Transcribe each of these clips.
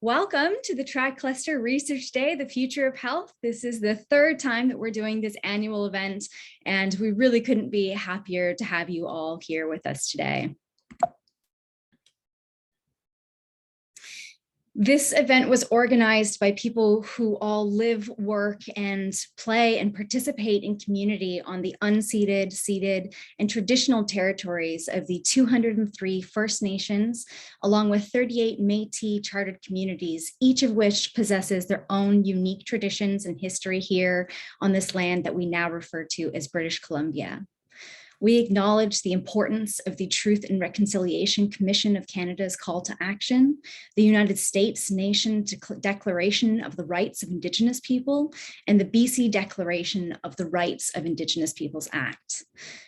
Welcome to the Track Cluster Research Day, the Future of Health. This is the third time that we're doing this annual event, and we really couldn't be happier to have you all here with us today. This event was organized by people who all live, work, and play and participate in community on the unceded, ceded, and traditional territories of the 203 First Nations, along with 38 Métis chartered communities, each of which possesses their own unique traditions and history here on this land that we now refer to as British Columbia. We acknowledge the importance of the Truth and Reconciliation Commission of Canada's call to action, the United States Nation Declaration of the Rights of Indigenous People, and the BC Declaration of the Rights of Indigenous Peoples Act.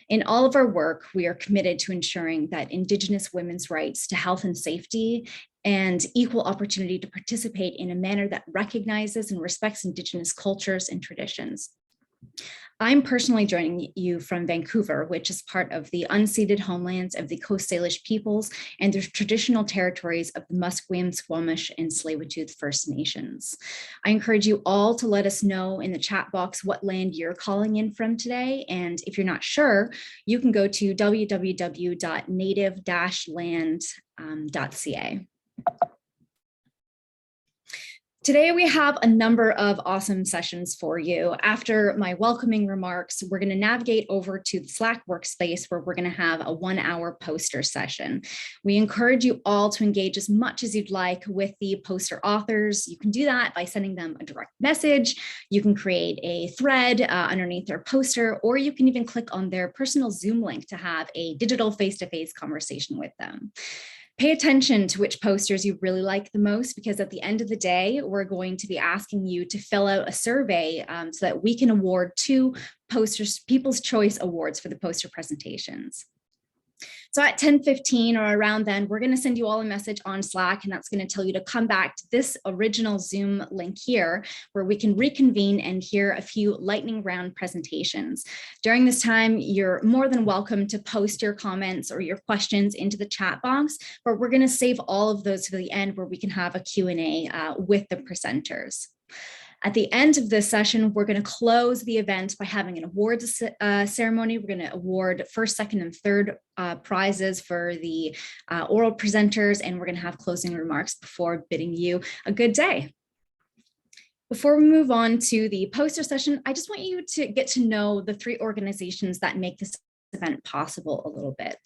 In all of our work, we are committed to ensuring that Indigenous women's rights to health and safety and equal opportunity to participate in a manner that recognizes and respects Indigenous cultures and traditions. I'm personally joining you from Vancouver, which is part of the unceded homelands of the Coast Salish peoples and the traditional territories of the Musqueam, Squamish, and Tsleil-Waututh First Nations. I encourage you all to let us know in the chat box what land you're calling in from today. And if you're not sure, you can go to www.native-land.ca. Today, we have a number of awesome sessions for you. After my welcoming remarks, we're going to navigate over to the Slack workspace where we're going to have a 1-hour poster session. We encourage you all to engage as much as you'd like with the poster authors. You can do that by sending them a direct message. You can create a thread underneath their poster, or you can even click on their personal Zoom link to have a digital face-to-face conversation with them. Pay attention to which posters you really like the most, because at the end of the day, we're going to be asking you to fill out a survey so that we can award 2 People's Choice Awards for the poster presentations. So at 10:15 or around then, we're going to send you all a message on Slack, and that's going to tell you to come back to this original Zoom link here, where we can reconvene and hear a few lightning round presentations. During this time, you're more than welcome to post your comments or your questions into the chat box, but we're going to save all of those for the end where we can have a Q&A with the presenters. At the end of this session, we're going to close the event by having an awards ceremony. We're going to award first, second, and third prizes for the oral presenters, and we're going to have closing remarks before bidding you a good day. Before we move on to the poster session, I just want you to get to know the 3 organizations that make this event possible a little bit.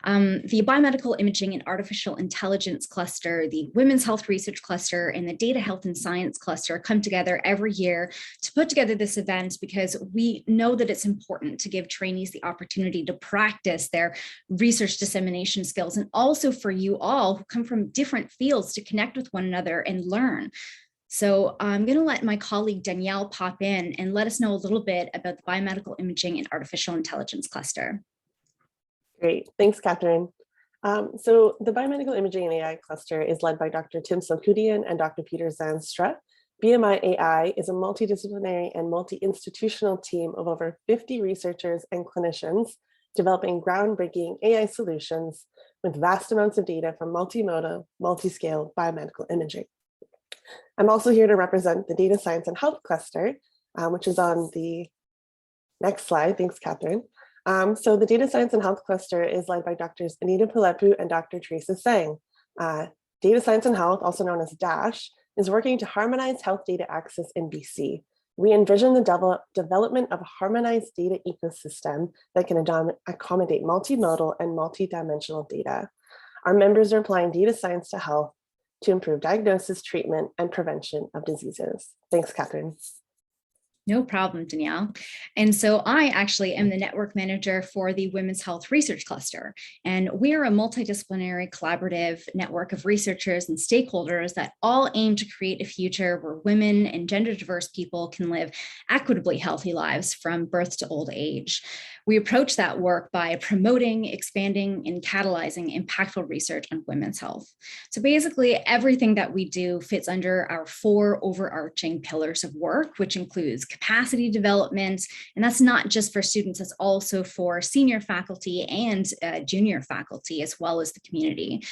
The Biomedical Imaging and Artificial Intelligence Cluster, the Women's Health Research Cluster, and the Data Health and Science Cluster come together every year to put together this event because we know that it's important to give trainees the opportunity to practice their research dissemination skills, and also for you all who come from different fields to connect with one another and learn. So I'm going to let my colleague Danielle pop in and let us know a little bit about the Biomedical Imaging and Artificial Intelligence Cluster. Great, thanks, Catherine. So the Biomedical Imaging and AI Cluster is led by Dr. Tim Salkudian and Dr. Peter Zanstra. BMI AI is a multidisciplinary and multi-institutional team of over 50 researchers and clinicians developing groundbreaking AI solutions with vast amounts of data from multimodal, multi-scale biomedical imaging. I'm also here to represent the Data Science and Health Cluster, which is on the next slide. Thanks, Catherine. So the Data Science and Health Cluster is led by Drs. Anita Pilepu and Dr. Teresa Sang. Data Science and Health, also known as DASH, is working to harmonize health data access in BC. We envision the development of a harmonized data ecosystem that can accommodate multimodal and multidimensional data. Our members are applying data science to health to improve diagnosis, treatment, and prevention of diseases. Thanks, Catherine. No problem, Danielle. And so I actually am the network manager for the Women's Health Research Cluster. And we are a multidisciplinary collaborative network of researchers and stakeholders that all aim to create a future where women and gender diverse people can live equitably healthy lives from birth to old age. We approach that work by promoting, expanding, and catalyzing impactful research on women's health. So basically everything that we do fits under our 4 overarching pillars of work, which includes capacity development. And that's not just for students, that's also for senior faculty and junior faculty, as well as the community.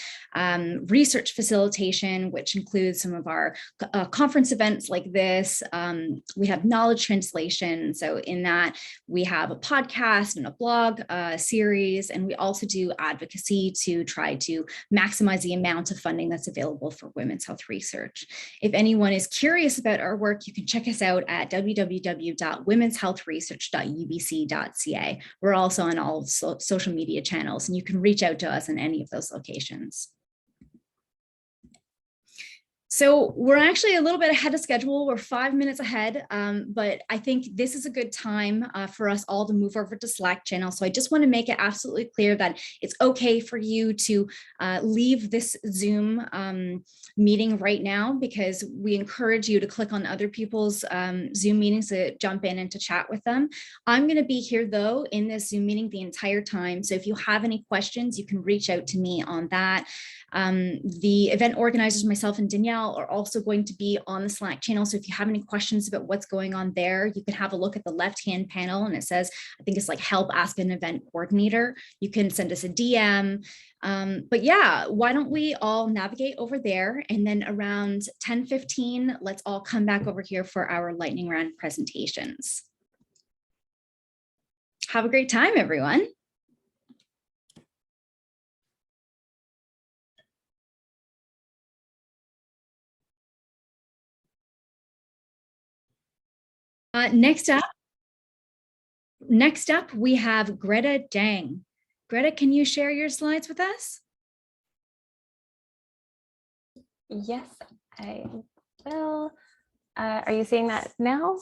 Research facilitation, which includes some of our conference events like this. We have knowledge translation. So in that, we have a podcast and a blog series, and we also do advocacy to try to maximize the amount of funding that's available for women's health research. If anyone is curious about our work, you can check us out at www.womenshealthresearch.ubc.ca. We're also on all social media channels, and you can reach out to us in any of those locations. So we're actually a little bit ahead of schedule. We're 5 minutes ahead, but I think this is a good time for us all to move over to Slack channel. So I just want to make it absolutely clear that it's okay for you to leave this Zoom meeting right now, because we encourage you to click on other people's Zoom meetings to jump in and to chat with them. I'm going to be here though in this Zoom meeting the entire time. So if you have any questions, you can reach out to me on that. The event organizers, myself and Danielle, are also going to be on the Slack channel. So if you have any questions about what's going on there, you can have a look at the left-hand panel, and it says, I think it's like help ask an event coordinator. You can send us a DM. But yeah, why don't we all navigate over there, and then around 10:15, let's all come back over here for our lightning round presentations. Have a great time, everyone. Next up, we have Greta Dang. Greta, can you share your slides with us? Yes, I will. Are you seeing that now?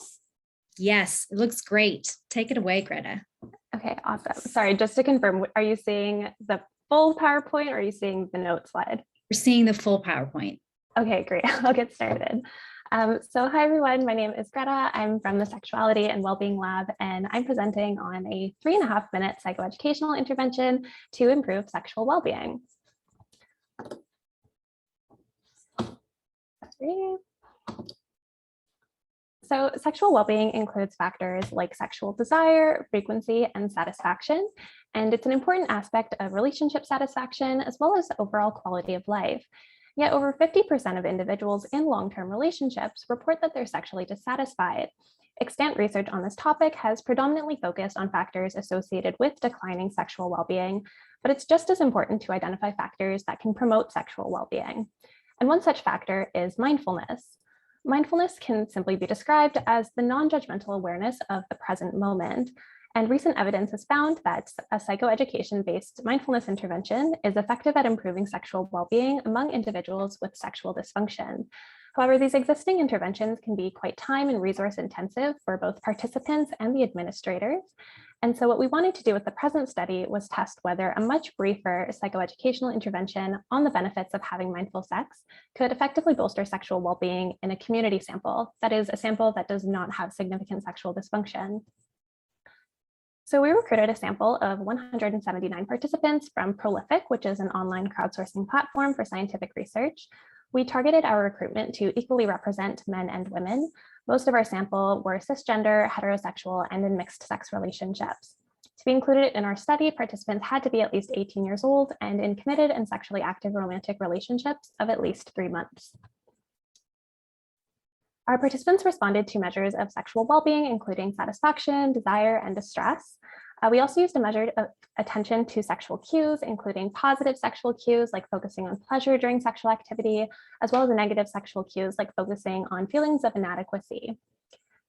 Yes, it looks great. Take it away, Greta. Okay, awesome. Sorry, just to confirm, are you seeing the full PowerPoint or are you seeing the note slide? We're seeing the full PowerPoint. Okay, great. I'll get started. So hi, everyone. My name is Greta. I'm from the Sexuality and Wellbeing Lab, and I'm presenting on a 3.5-minute psychoeducational intervention to improve sexual well-being. So sexual well-being includes factors like sexual desire, frequency, and satisfaction. And it's an important aspect of relationship satisfaction as well as overall quality of life. Yet over 50% of individuals in long-term relationships report that they're sexually dissatisfied. Extant research on this topic has predominantly focused on factors associated with declining sexual well-being, but it's just as important to identify factors that can promote sexual well-being. And one such factor is mindfulness. Mindfulness can simply be described as the non-judgmental awareness of the present moment. And recent evidence has found that a psychoeducation-based mindfulness intervention is effective at improving sexual well-being among individuals with sexual dysfunction. However, these existing interventions can be quite time and resource intensive for both participants and the administrators. And so what we wanted to do with the present study was test whether a much briefer psychoeducational intervention on the benefits of having mindful sex could effectively bolster sexual well-being in a community sample, that is, a sample that does not have significant sexual dysfunction. So we recruited a sample of 179 participants from Prolific, which is an online crowdsourcing platform for scientific research. We targeted our recruitment to equally represent men and women. Most of our sample were cisgender, heterosexual, and in mixed sex relationships. To be included in our study, participants had to be at least 18 years old and in committed and sexually active romantic relationships of at least 3 months. Our participants responded to measures of sexual well-being, including satisfaction, desire, and distress. We also used a measured attention to sexual cues, including positive sexual cues, like focusing on pleasure during sexual activity, as well as negative sexual cues, like focusing on feelings of inadequacy.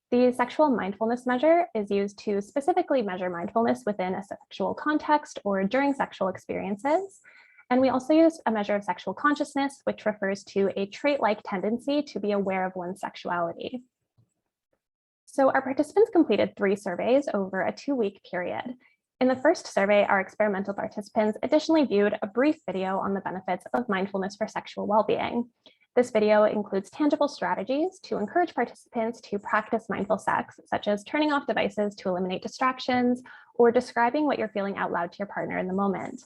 The sexual mindfulness measure is used to specifically measure mindfulness within a sexual context or during sexual experiences. And we also used a measure of sexual consciousness, which refers to a trait-like tendency to be aware of one's sexuality. So our participants completed 3 surveys over a 2-week period. In the first survey, our experimental participants additionally viewed a brief video on the benefits of mindfulness for sexual well-being. This video includes tangible strategies to encourage participants to practice mindful sex, such as turning off devices to eliminate distractions or describing what you're feeling out loud to your partner in the moment.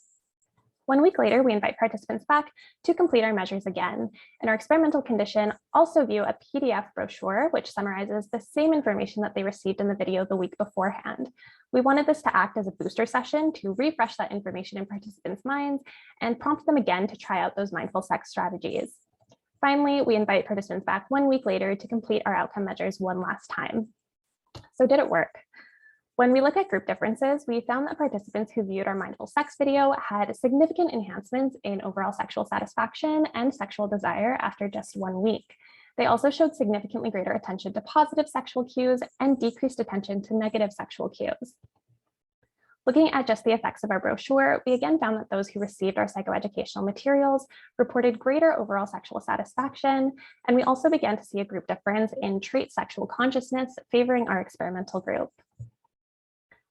1 week later, we invite participants back to complete our measures again. In our experimental condition, also view a PDF brochure, which summarizes the same information that they received in the video the week beforehand. We wanted this to act as a booster session to refresh that information in participants' minds and prompt them again to try out those mindful sex strategies. Finally, we invite participants back 1 week later to complete our outcome measures one last time. So did it work? When we look at group differences, we found that participants who viewed our mindful sex video had significant enhancements in overall sexual satisfaction and sexual desire after just 1 week. They also showed significantly greater attention to positive sexual cues and decreased attention to negative sexual cues. Looking at just the effects of our brochure, we again found that those who received our psychoeducational materials reported greater overall sexual satisfaction, and we also began to see a group difference in trait sexual consciousness favoring our experimental group.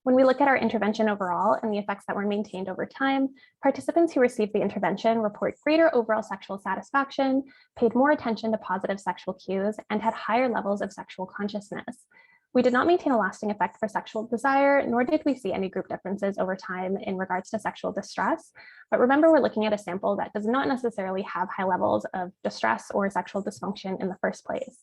When we look at our intervention overall and the effects that were maintained over time, participants who received the intervention report greater overall sexual satisfaction, paid more attention to positive sexual cues, and had higher levels of sexual consciousness. We did not maintain a lasting effect for sexual desire, nor did we see any group differences over time in regards to sexual distress. But remember, we're looking at a sample that does not necessarily have high levels of distress or sexual dysfunction in the first place.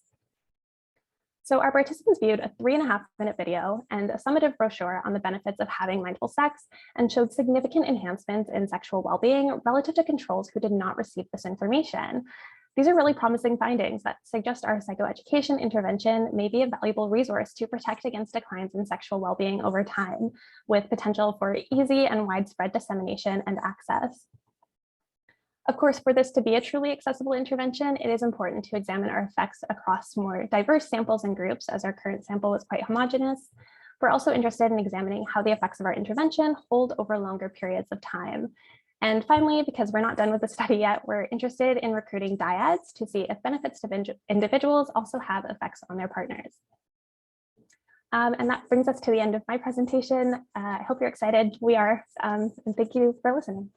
So our participants viewed a 3.5-minute video and a summative brochure on the benefits of having mindful sex and showed significant enhancements in sexual well-being relative to controls who did not receive this information. These are really promising findings that suggest our psychoeducation intervention may be a valuable resource to protect against declines in sexual well-being over time, with potential for easy and widespread dissemination and access. Of course, for this to be a truly accessible intervention, it is important to examine our effects across more diverse samples and groups, as our current sample was quite homogeneous. We're also interested in examining how the effects of our intervention hold over longer periods of time. And finally, because we're not done with the study yet, we're interested in recruiting dyads to see if benefits to individuals also have effects on their partners. And that brings us to the end of my presentation. I hope you're excited. We are, and thank you for listening.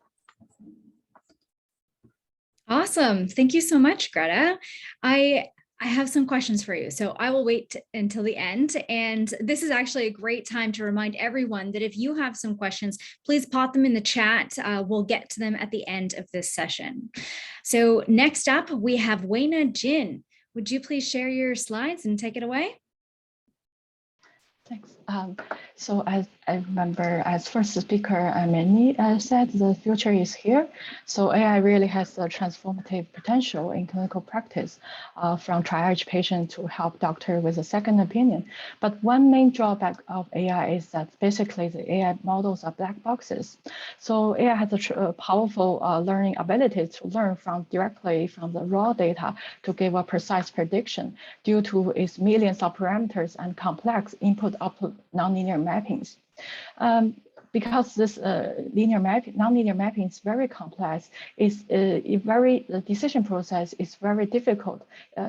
Awesome. Thank you so much, Greta. I have some questions for you, so I will wait until the end. And this is actually a great time to remind everyone that if you have some questions, please pop them in the chat. We'll get to them at the end of this session. So next up, we have Weina Jin. Would you please share your slides and take it away? Thanks. So as I remember, as first speaker, Manny said, the future is here. So AI really has a transformative potential in clinical practice, from triage patient to help doctor with a second opinion. But one main drawback of AI is that basically the AI models are black boxes. So AI has a powerful learning ability to learn directly from the raw data to give a precise prediction due to its millions of parameters and complex input-output nonlinear mappings. Because this nonlinear mapping is very complex, the decision process is very difficult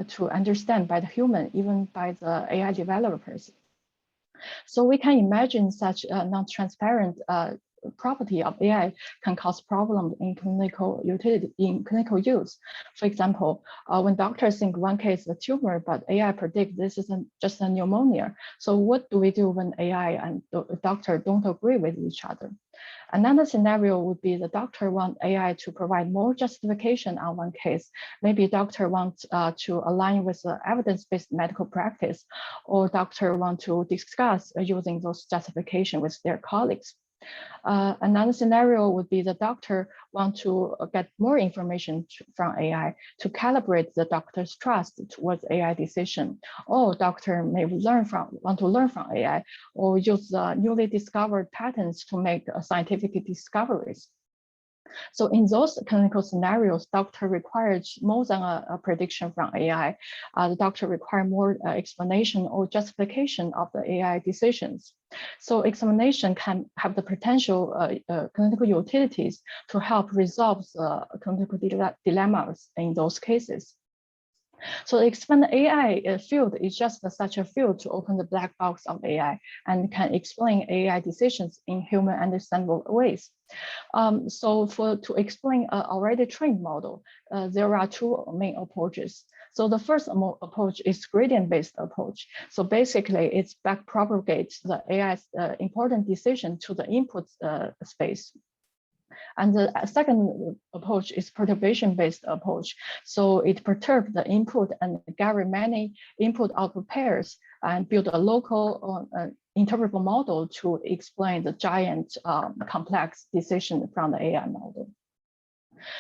to understand by the human, even by the AI developers. So we can imagine such a non-transparent property of AI can cause problems in clinical utility, in clinical use. For example, when doctors think one case is a tumor, but AI predicts this is just a pneumonia. So what do we do when AI and the doctor don't agree with each other? Another scenario would be the doctor wants AI to provide more justification on one case. Maybe doctor wants to align with the evidence-based medical practice, or doctor want to discuss using those justification with their colleagues. Another scenario would be the doctor want to get more information from AI to calibrate the doctor's trust towards AI decision. Or doctor may want to learn from AI or use the newly discovered patterns to make scientific discoveries. So in those clinical scenarios, doctor requires more than a prediction from AI. The doctor requires more explanation or justification of the AI decisions. So examination can have the potential clinical utilities to help resolve the clinical dilemmas in those cases. So the expanded AI field is just such a field to open the black box of AI and can explain AI decisions in human understandable ways. So to explain an already trained model, there are two main approaches. So the first approach is gradient-based approach. So basically, it's backpropagates the AI's important decision to the input space. And the second approach is perturbation-based approach. So it perturbs the input and gather many input-output pairs and build a local interpretable model to explain the giant complex decision from the AI model.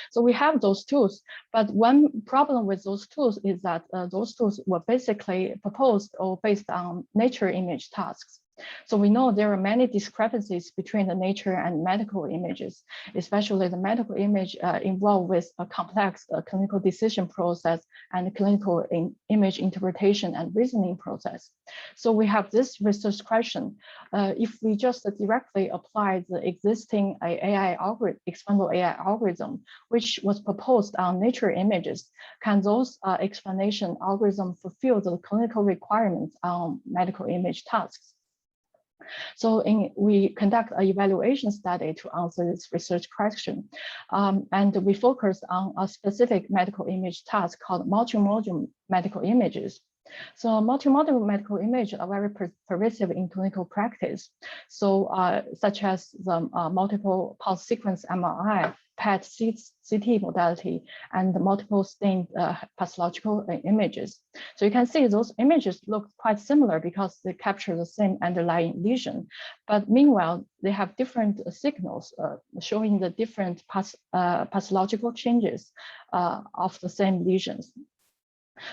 So we have those tools, but one problem with those tools is that those tools were basically proposed or based on nature image tasks. So we know there are many discrepancies between the nature and medical images, especially the medical image involved with a complex clinical decision process and clinical image interpretation and reasoning process. So we have this research question. If we just directly apply the existing AI algorithm, expandable AI algorithm, which was proposed on nature images, can those explanation algorithms fulfill the clinical requirements on medical image tasks? So we conduct an evaluation study to answer this research question. And we focus on a specific medical image task called multimodal medical images. So multimodal medical images are very pervasive in clinical practice. So such as the multiple pulse sequence MRI, PET-CT modality, and the multiple stained pathological images. So you can see those images look quite similar because they capture the same underlying lesion. But meanwhile, they have different signals showing the different pathological changes of the same lesions.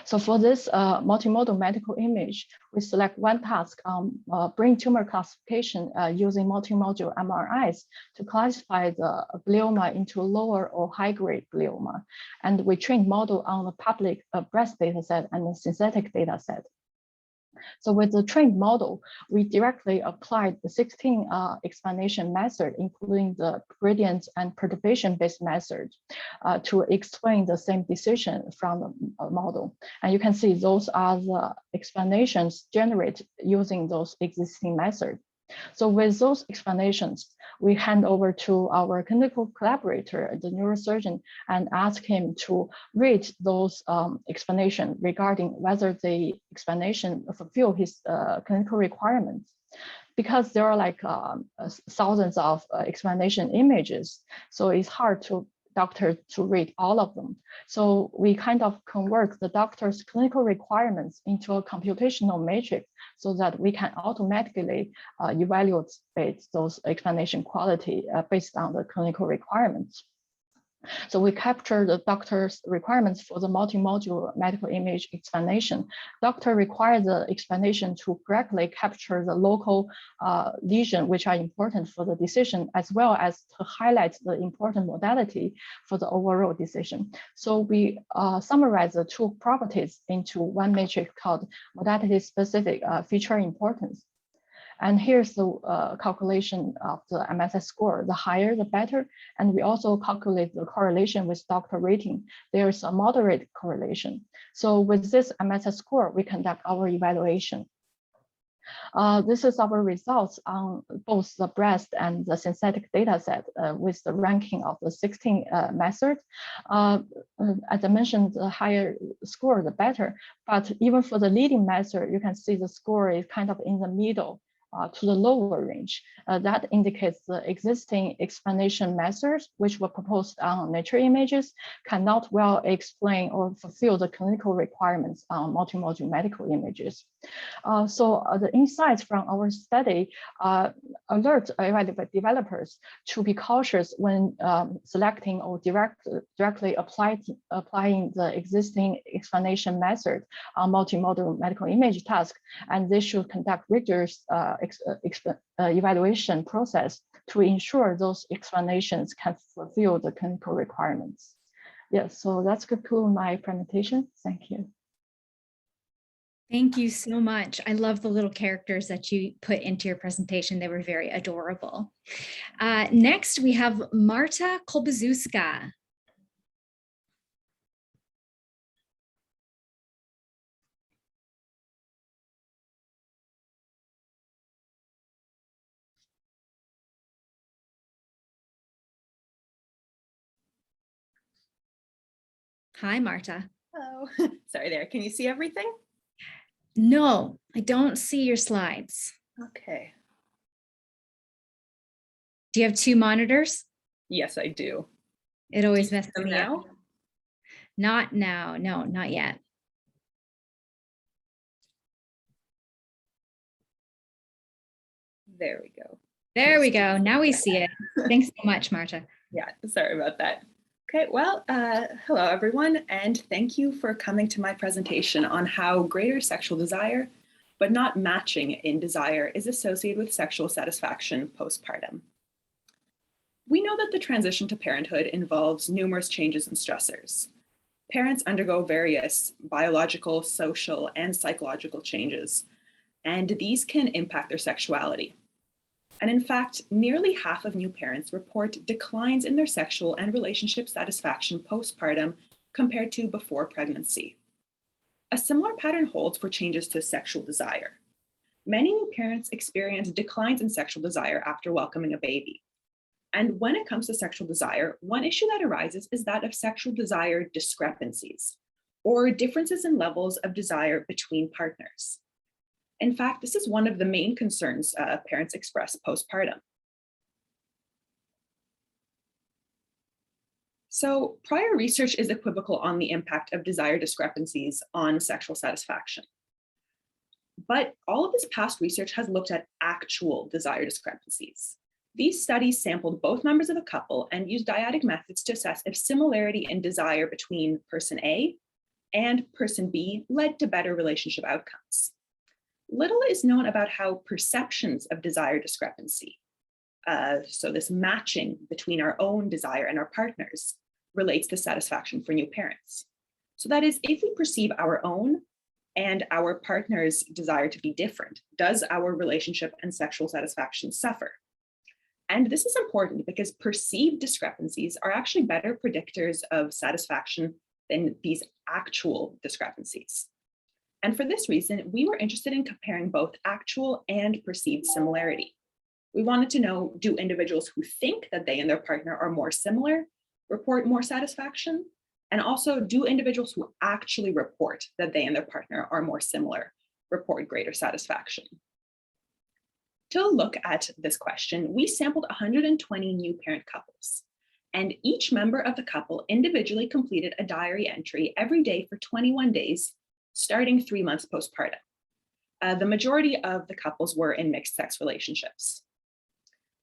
So for this multimodal medical image, we select one task on brain tumor classification using multimodal MRIs to classify the glioma into lower or high-grade glioma. And we train model on the public breast data set and the synthetic data set. So with the trained model, we directly applied the 16 explanation method, including the gradient and perturbation-based method to explain the same decision from the model. And you can see those are the explanations generated using those existing methods. So with those explanations, we hand over to our clinical collaborator, the neurosurgeon, and ask him to read those explanations regarding whether the explanation fulfill his clinical requirements. Because there are like thousands of explanation images, so it's hard to doctor to read all of them. So we kind of convert the doctor's clinical requirements into a computational matrix so that we can automatically evaluate those explanation quality based on the clinical requirements. So we capture the doctor's requirements for the multimodal medical image explanation. Doctor requires the explanation to correctly capture the local lesion, which are important for the decision, as well as to highlight the important modality for the overall decision. So we summarize the two properties into one matrix called modality-specific feature importance. And here's the calculation of the MSS score. The higher, the better. And we also calculate the correlation with doctor rating. There's a moderate correlation. So with this MSS score, we conduct our evaluation. This is our results on both the breast and the synthetic data set with the ranking of the 16 methods. As I mentioned, the higher score, the better. But even for the leading method, you can see the score is kind of in the middle. To the lower range. That indicates the existing explanation methods, which were proposed on nature images, cannot well explain or fulfill the clinical requirements on multimodal medical images. So the insights from our study alert developers to be cautious when selecting or directly applying the existing explanation method on multimodal medical image task, and they should conduct rigorous evaluation process to ensure those explanations can fulfill the clinical requirements. Yes, so that's conclude my presentation. Thank you. Thank you so much. I love the little characters that you put into your presentation. They were very adorable. Next, we have Marta Kolbuzewska. Hi, Marta. Hello. Sorry there. Can you see everything? No, I don't see your slides. Okay. Do you have two monitors? Yes, I do. It always messes Them me up. now? Not now. No, not yet. There we go. There we go. Now we see it. Thanks so much, Marta. Yeah, sorry about that. Okay, well, hello everyone, and thank you for coming to my presentation on how greater sexual desire, but not matching in desire, is associated with sexual satisfaction postpartum. We know that the transition to parenthood involves numerous changes and stressors. Parents undergo various biological, social, and psychological changes, and these can impact their sexuality. And in fact, nearly half of new parents report declines in their sexual and relationship satisfaction postpartum compared to before pregnancy. A similar pattern holds for changes to sexual desire. Many new parents experience declines in sexual desire after welcoming a baby. And when it comes to sexual desire, one issue that arises is that of sexual desire discrepancies, or differences in levels of desire between partners. In fact, this is one of the main concerns parents express postpartum. So prior research is equivocal on the impact of desire discrepancies on sexual satisfaction. But all of this past research has looked at actual desire discrepancies. These studies sampled both members of a couple and used dyadic methods to assess if similarity in desire between person A and person B led to better relationship outcomes. Little is known about how perceptions of desire discrepancy, so this matching between our own desire and our partners, relates to satisfaction for new parents. So that is, if we perceive our own and our partner's desire to be different, does our relationship and sexual satisfaction suffer? And this is important because perceived discrepancies are actually better predictors of satisfaction than these actual discrepancies. And for this reason, we were interested in comparing both actual and perceived similarity. We wanted to know, do individuals who think that they and their partner are more similar report more satisfaction? And also, do individuals who actually report that they and their partner are more similar report greater satisfaction? To look at this question, we sampled 120 new parent couples, and each member of the couple individually completed a diary entry every day for 21 days, starting 3 months postpartum. The majority of the couples were in mixed sex relationships.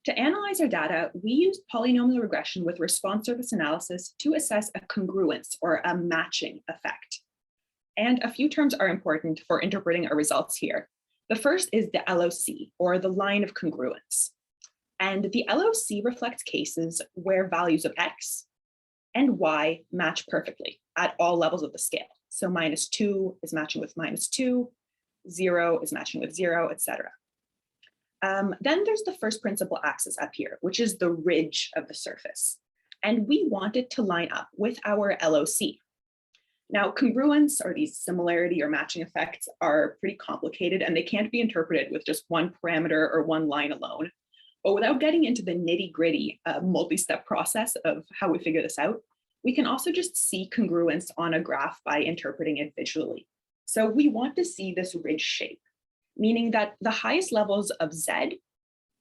To analyze our data, we used polynomial regression with response surface analysis to assess a congruence or a matching effect. And a few terms are important for interpreting our results here. The first is the LOC, or the line of congruence. And the LOC reflects cases where values of X and Y match perfectly at all levels of the scale. So -2 is matching with -2, 0 is matching with 0, etc. Then there's the first principal axis up here, which is the ridge of the surface. And we want it to line up with our LOC. Now, congruence, or these similarity or matching effects, are pretty complicated and they can't be interpreted with just one parameter or one line alone. But without getting into the nitty-gritty multi-step process of how we figure this out, we can also just see congruence on a graph by interpreting it visually. So we want to see this ridge shape, meaning that the highest levels of Z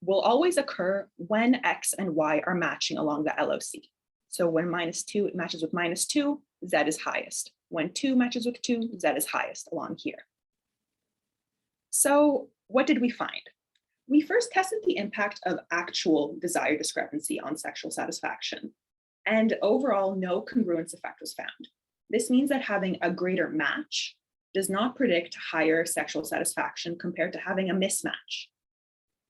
will always occur when X and Y are matching along the LOC. So when -2, it matches with -2, Z is highest. When 2 matches with 2, Z is highest along here. So what did we find? We first tested the impact of actual desire discrepancy on sexual satisfaction, and overall, no congruence effect was found. This means that having a greater match does not predict higher sexual satisfaction compared to having a mismatch.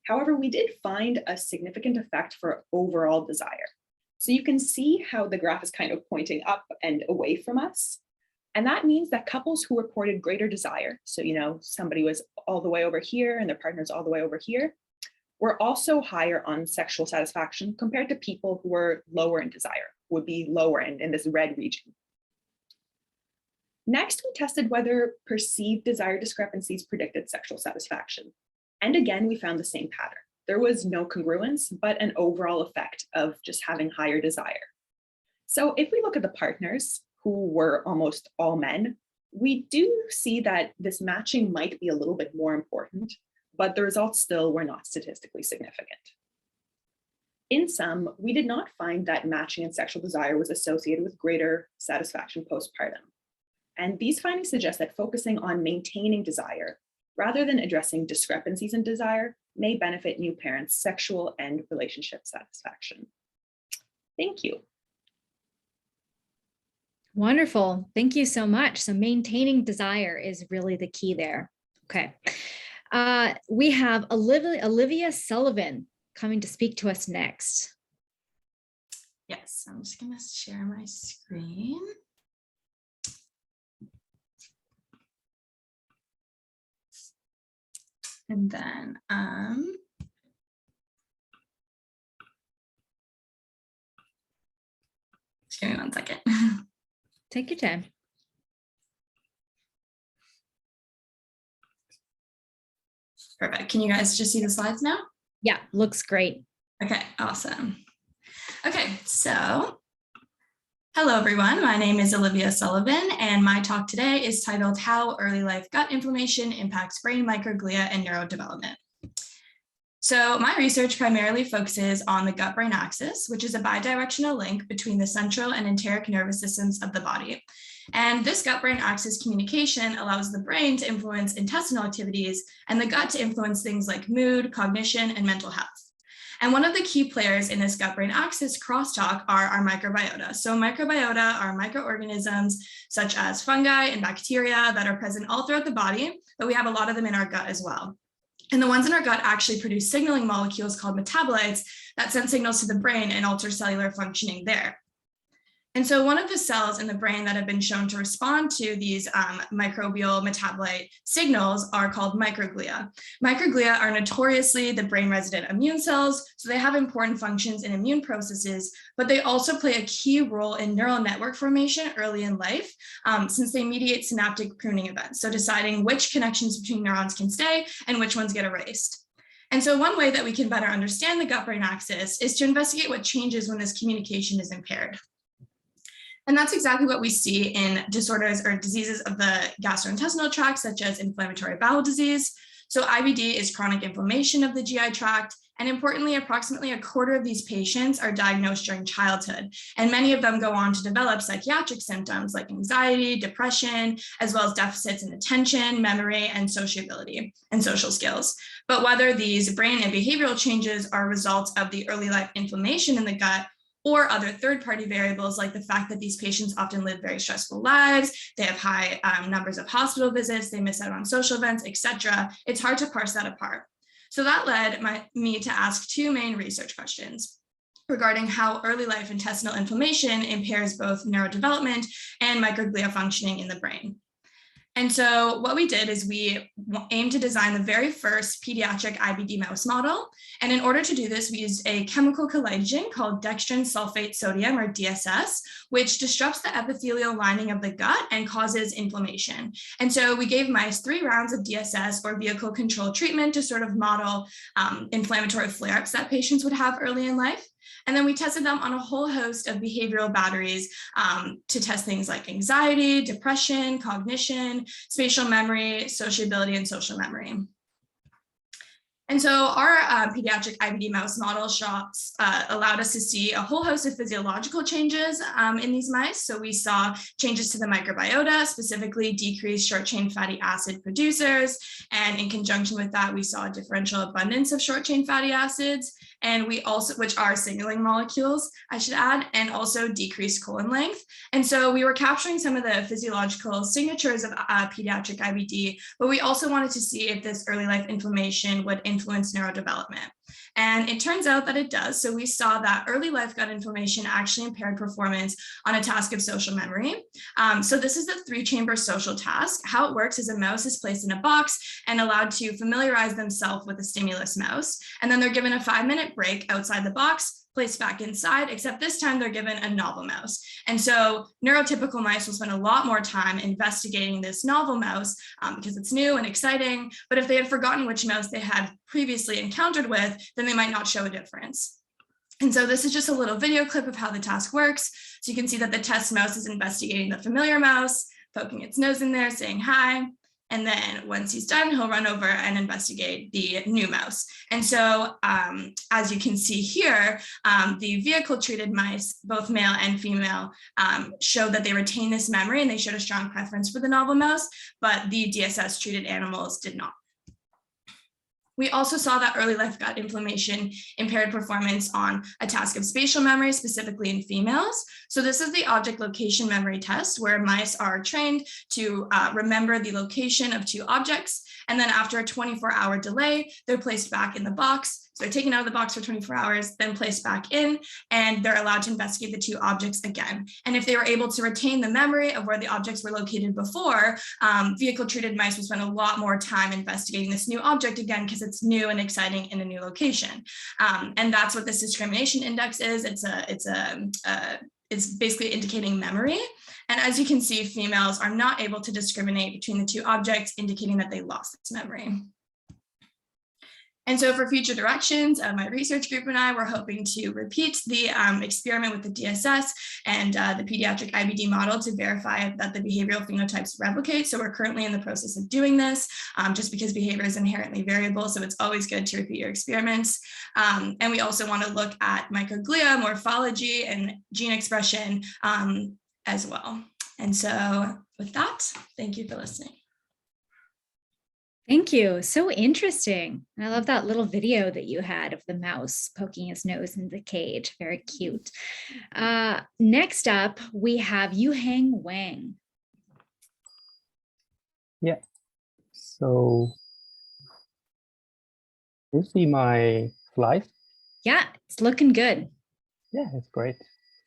However, we did find a significant effect for overall desire. So you can see how the graph is kind of pointing up and away from us. And that means that couples who reported greater desire, so somebody was all the way over here and their partner's all the way over here, were also higher on sexual satisfaction compared to people who were lower in desire, would be lower in this red region. Next, we tested whether perceived desire discrepancies predicted sexual satisfaction. And again, we found the same pattern. There was no congruence, but an overall effect of just having higher desire. So if we look at the partners, who were almost all men, we do see that this matching might be a little bit more important, but the results still were not statistically significant. In sum, we did not find that matching in sexual desire was associated with greater satisfaction postpartum. And these findings suggest that focusing on maintaining desire rather than addressing discrepancies in desire may benefit new parents' sexual and relationship satisfaction. Thank you. Wonderful. Thank you so much. So maintaining desire is really the key there. Okay. We have Olivia Sullivan coming to speak to us next. Yes, I'm just going to share my screen. And then just give me 1 second. Take your time. Perfect. Can you guys just see the slides now? Yeah, looks great. Okay, awesome. Okay, so hello everyone. My name is Olivia Sullivan, and my talk today is titled How Early Life Gut Inflammation Impacts Brain Microglia and Neurodevelopment. So my research primarily focuses on the gut-brain axis, which is a bidirectional link between the central and enteric nervous systems of the body. And this gut-brain axis communication allows the brain to influence intestinal activities and the gut to influence things like mood, cognition, and mental health. And one of the key players in this gut-brain axis crosstalk are our microbiota. So microbiota are microorganisms such as fungi and bacteria that are present all throughout the body, but we have a lot of them in our gut as well. And the ones in our gut actually produce signaling molecules called metabolites that send signals to the brain and alter cellular functioning there. And so one of the cells in the brain that have been shown to respond to these microbial metabolite signals are called microglia. Microglia are notoriously the brain resident immune cells, so they have important functions in immune processes, but they also play a key role in neural network formation early in life, since they mediate synaptic pruning events, so deciding which connections between neurons can stay and which ones get erased. And so one way that we can better understand the gut-brain axis is to investigate what changes when this communication is impaired. And that's exactly what we see in disorders or diseases of the gastrointestinal tract, such as inflammatory bowel disease. So IBD is chronic inflammation of the GI tract. And importantly, approximately a quarter of these patients are diagnosed during childhood. And many of them go on to develop psychiatric symptoms like anxiety, depression, as well as deficits in attention, memory, and sociability and social skills. But whether these brain and behavioral changes are results of the early life inflammation in the gut or other third-party variables like the fact that these patients often live very stressful lives, they have high numbers of hospital visits, they miss out on social events, etc. It's hard to parse that apart. So that led me to ask two main research questions regarding how early life intestinal inflammation impairs both neurodevelopment and microglia functioning in the brain. And so what we did is we aimed to design the very first pediatric IBD mouse model. And in order to do this, we used a chemical collagen called dextrin sulfate sodium, or DSS, which disrupts the epithelial lining of the gut and causes inflammation. And so we gave mice 3 rounds of DSS, or vehicle control treatment, to sort of model inflammatory flare-ups that patients would have early in life. And then we tested them on a whole host of behavioral batteries to test things like anxiety, depression, cognition, spatial memory, sociability, and social memory. And so our pediatric IBD mouse model shots allowed us to see a whole host of physiological changes in these mice. So we saw changes to the microbiota, specifically decreased short-chain fatty acid producers. And in conjunction with that, we saw a differential abundance of short-chain fatty acids. And we also, which are signaling molecules, I should add, and also decreased colon length. And so we were capturing some of the physiological signatures of pediatric IBD, but we also wanted to see if this early life inflammation would influence neurodevelopment. And it turns out that it does. So we saw that early life gut inflammation actually impaired performance on a task of social memory. So this is the 3-chamber social task. How it works is a mouse is placed in a box and allowed to familiarize themselves with a stimulus mouse. And then they're given a 5-minute break outside the box, placed back inside, except this time they're given a novel mouse. And so neurotypical mice will spend a lot more time investigating this novel mouse because it's new and exciting. But if they had forgotten which mouse they had previously encountered with, then they might not show a difference. And so this is just a little video clip of how the task works. So you can see that the test mouse is investigating the familiar mouse, poking its nose in there, saying hi. And then once he's done, he'll run over and investigate the new mouse. And so as you can see here, the vehicle-treated mice, both male and female, showed that they retained this memory and they showed a strong preference for the novel mouse, but the DSS-treated animals did not. We also saw that early life gut inflammation impaired performance on a task of spatial memory, specifically in females. So this is the object location memory test, where mice are trained to remember the location of two objects. And then after a 24-hour delay, they're placed back in the box. So they're taken out of the box for 24 hours, then placed back in, and they're allowed to investigate the two objects again. And if they were able to retain the memory of where the objects were located before, vehicle-treated mice will spend a lot more time investigating this new object again, because it's new and exciting in a new location. And that's what this discrimination index is. It's basically indicating memory. And as you can see, females are not able to discriminate between the two objects, indicating that they lost this memory. And so for future directions, my research group and I were hoping to repeat the experiment with the DSS and the pediatric IBD model to verify that the behavioral phenotypes replicate. So we're currently in the process of doing this, just because behavior is inherently variable. So it's always good to repeat your experiments. And we also want to look at microglia, morphology, and gene expression as well. And so with that, thank you for listening. Thank you. So interesting. I love that little video that you had of the mouse poking his nose in the cage. Very cute. Next up, we have Yuhang Wang. Yeah. So you see my slides? Yeah, it's looking good. Yeah, it's great.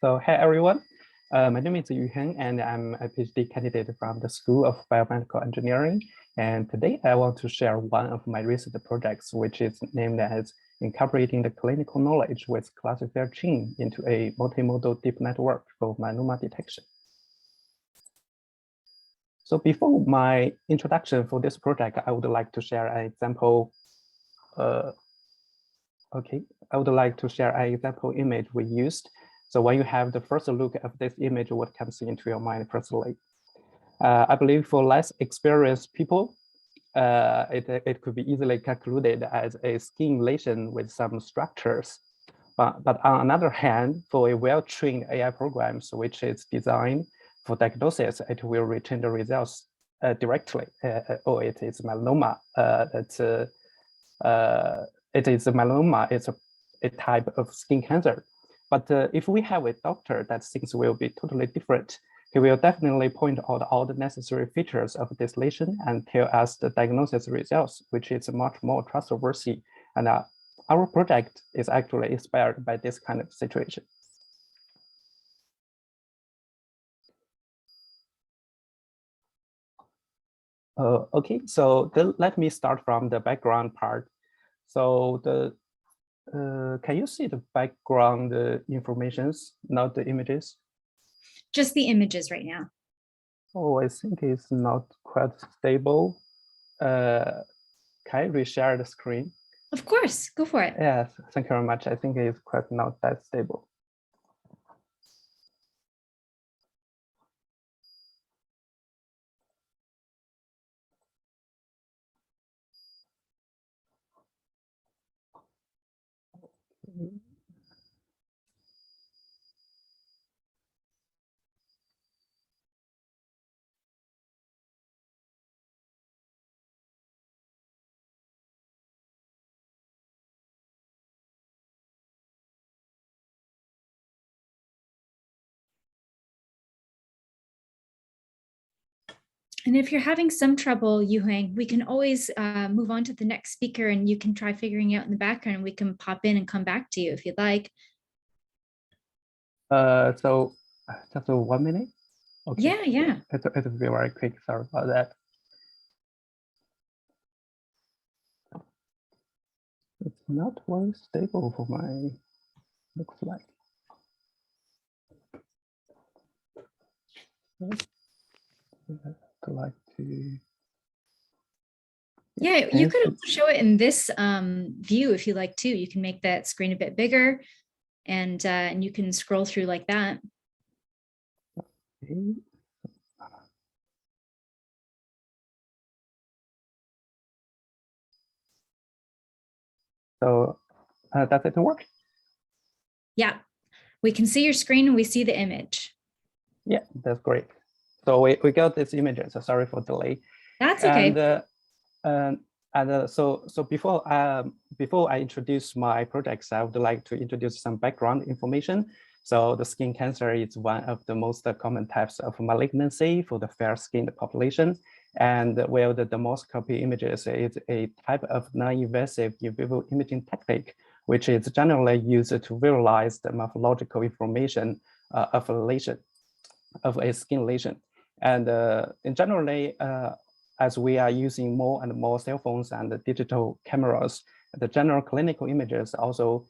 So hey everyone. My name is Yuhang, and I'm a PhD candidate from the School of Biomedical Engineering. And today I want to share one of my recent projects, which is named as Incorporating the Clinical Knowledge with Classifier Chain into a Multimodal Deep Network for Melanoma Detection. So before my introduction for this project, I would like to share an example. I would like to share an example image we used. So when you have the first look at this image, what comes into your mind firstly? I believe for less experienced people, it could be easily concluded as a skin lesion with some structures. But on another hand, for a well-trained AI program, which is designed for diagnosis, it will return the results directly. Or it is melanoma. It is a melanoma. It's a type of skin cancer. But if we have a doctor, that things will be totally different. He will definitely point out all the necessary features of this lesion and tell us the diagnosis results, which is much more trustworthy. And our project is actually inspired by this kind of situation. Okay, so let me start from the background part. So can you see the background informations, not the images? Just the images right now. Oh, I think it's not quite stable. Can I reshare the screen? Of course, go for it. Yes, thank you very much. I think it's quite not that stable. And if you're having some trouble, Yuhang, we can always move on to the next speaker, and you can try figuring out in the background. We can pop in and come back to you if you'd like. So just 1 minute? Okay. Yeah. It'll be very quick. Sorry about that. It's not very stable for my looks like. Yeah, you could also show it in this view if you like too. You can make that screen a bit bigger, and you can scroll through like that. Okay. So does it work? Yeah, we can see your screen and we see the image. Yeah, that's great. So we got this image. So sorry for delay. That's okay. So before I introduce my projects, I would like to introduce some background information. So the skin cancer is one of the most common types of malignancy for the fair-skinned population. And while the dermoscopy images is a type of non-invasive in vivo imaging technique, which is generally used to visualize the morphological information of a skin lesion. And generally, as we are using more and more cell phones and digital cameras, the general clinical images also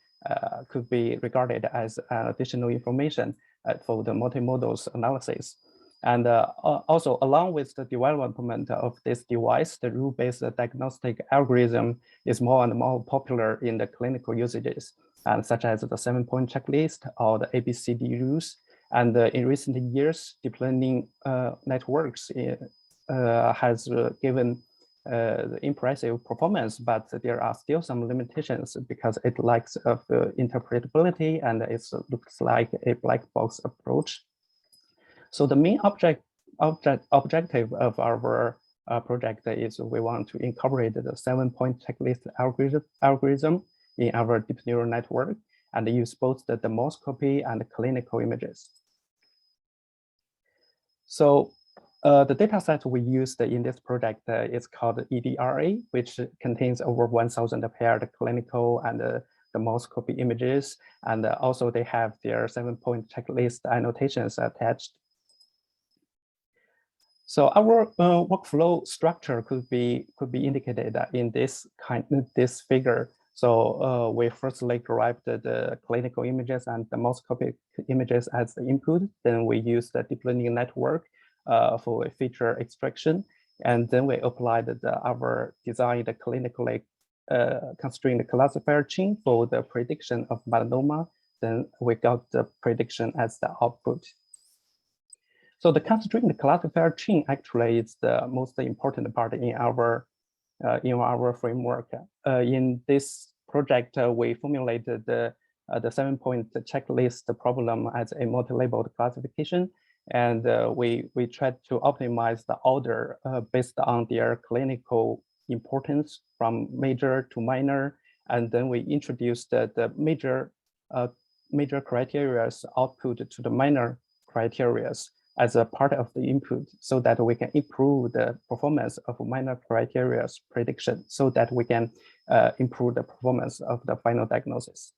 could be regarded as additional information for the multimodal analysis. And also, along with the development of this device, the rule-based diagnostic algorithm is more and more popular in the clinical usages, and such as the 7-point checklist or the ABCD rules. And in recent years, deep learning networks has given impressive performance, but there are still some limitations because it lacks of interpretability and it looks like a black box approach. So the main objective of our project is we want to incorporate the 7-point checklist algorithm in our deep neural network and use both the dermoscopy and clinical images. So the data set we used in this project is called EDRA, which contains over 1,000 paired clinical and dermoscopy images. And also they have their 7-point checklist annotations attached. So our workflow structure could be indicated in this figure. So we firstly derived the clinical images and the dermoscopic images as the input. Then we use the deep learning network for a feature extraction. And then we applied our designed clinically constrained classifier chain for the prediction of melanoma. Then we got the prediction as the output. So the constrained classifier chain actually is the most important part in our framework. In this project, we formulated the 7-point checklist problem as a multi-labeled classification, and we tried to optimize the order based on their clinical importance from major to minor, and then we introduced the major criteria output to the minor criteria as a part of the input so that we can improve the performance of minor criteria prediction so that we can improve the performance of the final diagnosis.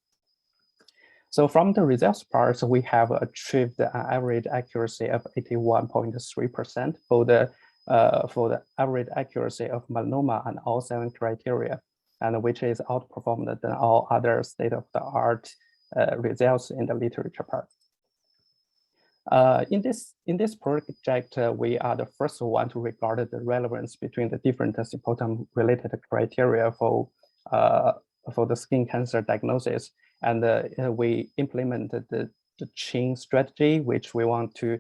So from the results part, we have achieved an average accuracy of 81.3% for the average accuracy of melanoma and all 7 criteria, and which is outperformed than all other state-of-the-art results in the literature part. In this project, we are the first one to regard the relevance between the different symptom-related criteria for the skin cancer diagnosis, and we implemented the chain strategy, which we want to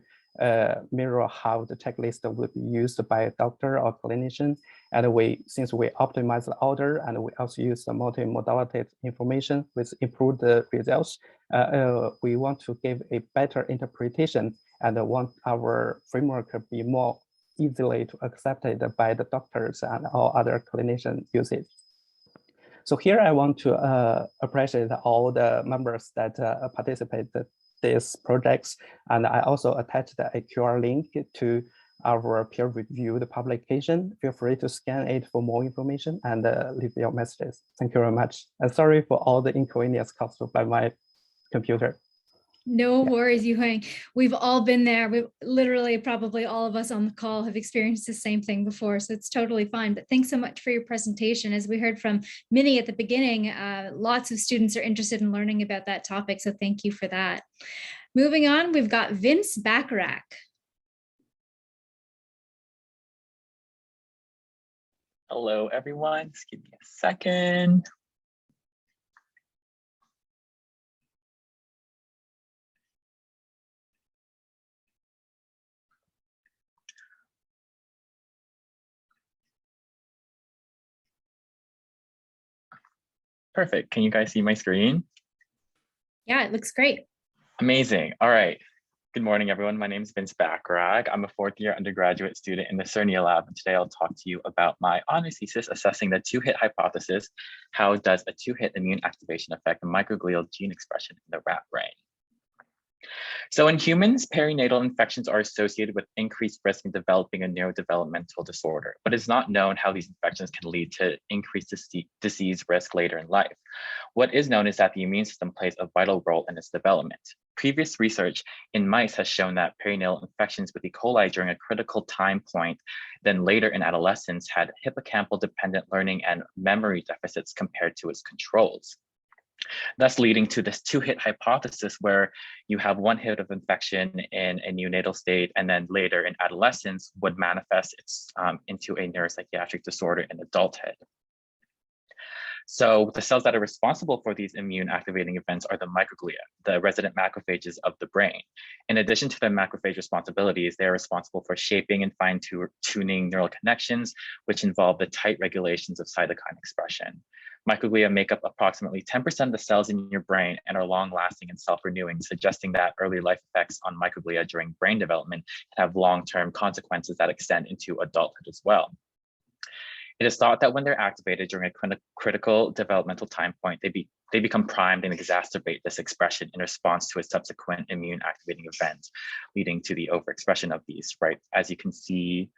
mirror how the checklist would be used by a doctor or clinician. And since we optimize the order and we also use the multi-modality information with improved results, we want to give a better interpretation and want our framework to be more easily to accepted by the doctors and all other clinician usage. So here I want to appreciate all the members that participated these projects, and I also attached a QR link to our peer-reviewed publication. Feel free to scan it for more information and leave your messages. Thank you very much. And sorry for all the inconvenience caused by my computer. No worries, Yuheng. We've all been there. We've literally, probably all of us on the call have experienced the same thing before, so it's totally fine. But thanks so much for your presentation. As we heard from Minnie at the beginning, lots of students are interested in learning about that topic, so thank you for that. Moving on, we've got Vince Bacarag. Hello, everyone. Just give me a second. Perfect. Can you guys see my screen? Yeah, it looks great. Amazing. All right. Good morning, everyone. My name is Bacarag. I'm a fourth-year undergraduate student in the Cernia lab, and today I'll talk to you about my honors thesis assessing the two-hit hypothesis. How does a two-hit immune activation affect the microglial gene expression in the rat brain? So in humans, perinatal infections are associated with increased risk in developing a neurodevelopmental disorder, but it's not known how these infections can lead to increased disease risk later in life. What is known is that the immune system plays a vital role in its development. Previous research in mice has shown that perinatal infections with E. coli during a critical time point, then later in adolescence, had hippocampal dependent learning and memory deficits compared to its controls. Thus leading to this two-hit hypothesis where you have one hit of infection in a neonatal state and then later in adolescence would manifest into a neuropsychiatric disorder in adulthood. So the cells that are responsible for these immune activating events are the microglia, the resident macrophages of the brain. In addition to the macrophage responsibilities, they're responsible for shaping and fine-tuning neural connections, which involve the tight regulations of cytokine expression. Microglia make up approximately 10% of the cells in your brain and are long-lasting and self-renewing, suggesting that early life effects on microglia during brain development can have long-term consequences that extend into adulthood as well. It is thought that when they're activated during a critical developmental time point, they become primed and exacerbate this expression in response to a subsequent immune activating event, leading to the overexpression of these, right? As you can see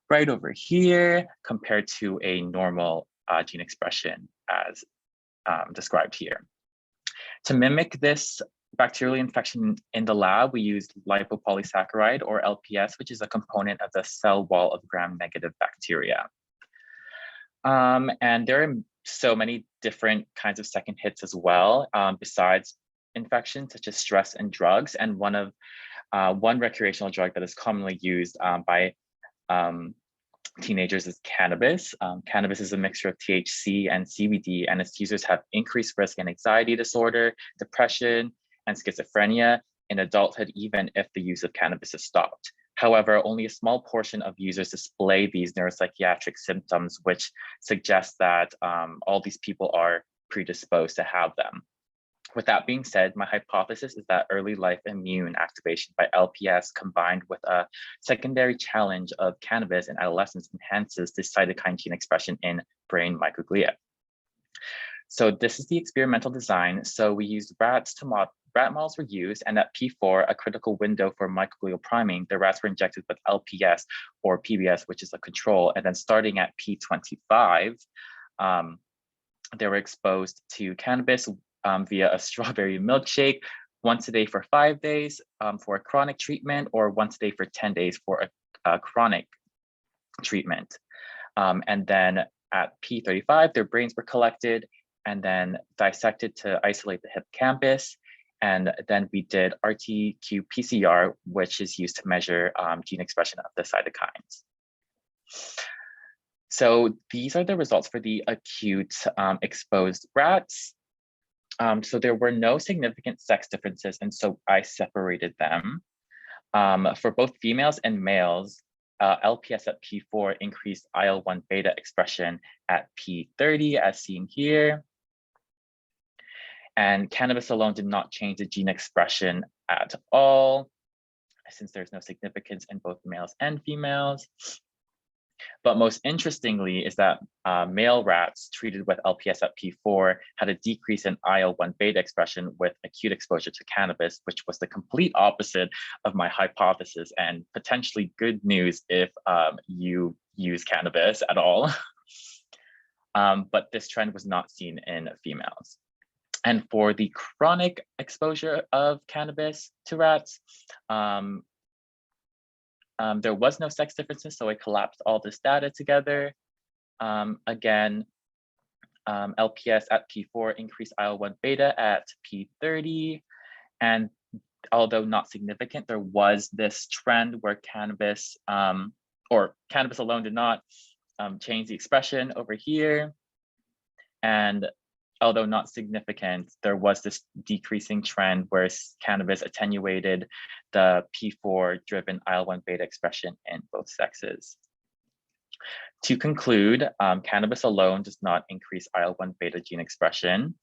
right over here, compared to a normal gene expression as described here. To mimic this bacterial infection in the lab, we used lipopolysaccharide or LPS, which is a component of the cell wall of gram-negative bacteria. And there are so many different kinds of second hits as well, besides infection, such as stress and drugs. And one recreational drug that is commonly used by teenagers is cannabis. Cannabis is a mixture of THC and CBD, and its users have increased risk in anxiety disorder, depression, and schizophrenia in adulthood, even if the use of cannabis is stopped. However, only a small portion of users display these neuropsychiatric symptoms, which suggests that all these people are predisposed to have them. With that being said, my hypothesis is that early life immune activation by LPS combined with a secondary challenge of cannabis in adolescence enhances the cytokine gene expression in brain microglia. So this is the experimental design. So we used rat models were used, and at P4, a critical window for microglial priming, the rats were injected with LPS or PBS, which is a control. And then starting at P25, they were exposed to cannabis via a strawberry milkshake once a day for 5 days for a chronic treatment, or once a day for 10 days for a chronic treatment. And then at P35, their brains were collected and then dissected to isolate the hippocampus. And then we did RT-qPCR, which is used to measure gene expression of the cytokines. So these are the results for the acute exposed rats. So there were no significant sex differences, and so I separated them. For both females and males, LPS at P4 increased IL-1 beta expression at P30, as seen here. And cannabis alone did not change the gene expression at all, since there's no significance in both males and females. But most interestingly is that male rats treated with LPS at P4 had a decrease in IL-1 beta expression with acute exposure to cannabis, which was the complete opposite of my hypothesis and potentially good news if you use cannabis at all. But this trend was not seen in females. And for the chronic exposure of cannabis to rats, there was no sex differences, so I collapsed all this data together. Again, LPS at P4 increased IL-1 beta at P30, and although not significant, there was this trend where cannabis, or cannabis alone did not change the expression over here. And although not significant, there was this decreasing trend where cannabis attenuated the P4-driven IL-1 beta expression in both sexes. To conclude, cannabis alone does not increase IL-1 beta gene expression.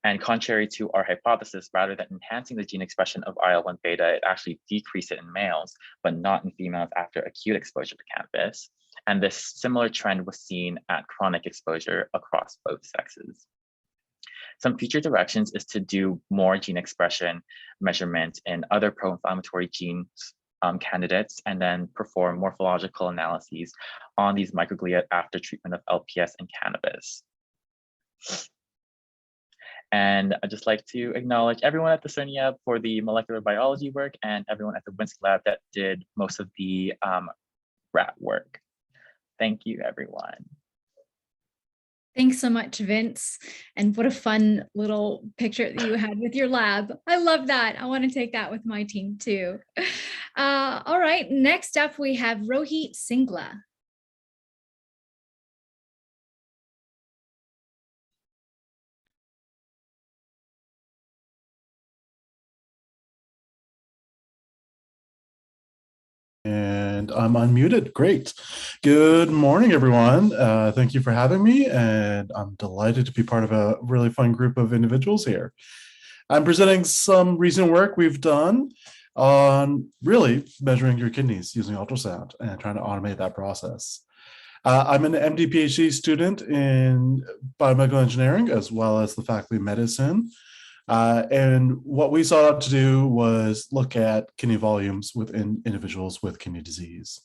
And contrary to our hypothesis, rather than enhancing the gene expression of IL-1 beta, it actually decreased it in males, but not in females after acute exposure to cannabis. And this similar trend was seen at chronic exposure across both sexes. Some future directions is to do more gene expression measurement in other pro-inflammatory genes candidates, and then perform morphological analyses on these microglia after treatment of LPS and cannabis. And I'd just like to acknowledge everyone at the CERNIA for the molecular biology work and everyone at the Winsky Lab that did most of the rat work. Thank you, everyone. Thanks so much, Vince. And what a fun little picture that you had with your lab. I love that. I want to take that with my team too. All right, next up we have Rojit Singla. And I'm unmuted. Great. Good morning, everyone. Thank you for having me, and I'm delighted to be part of a really fun group of individuals here. I'm presenting some recent work we've done on really measuring your kidneys using ultrasound and trying to automate that process. I'm an MD PhD student in biomedical engineering, as well as the faculty of medicine. And what we sought out to do was look at kidney volumes within individuals with kidney disease.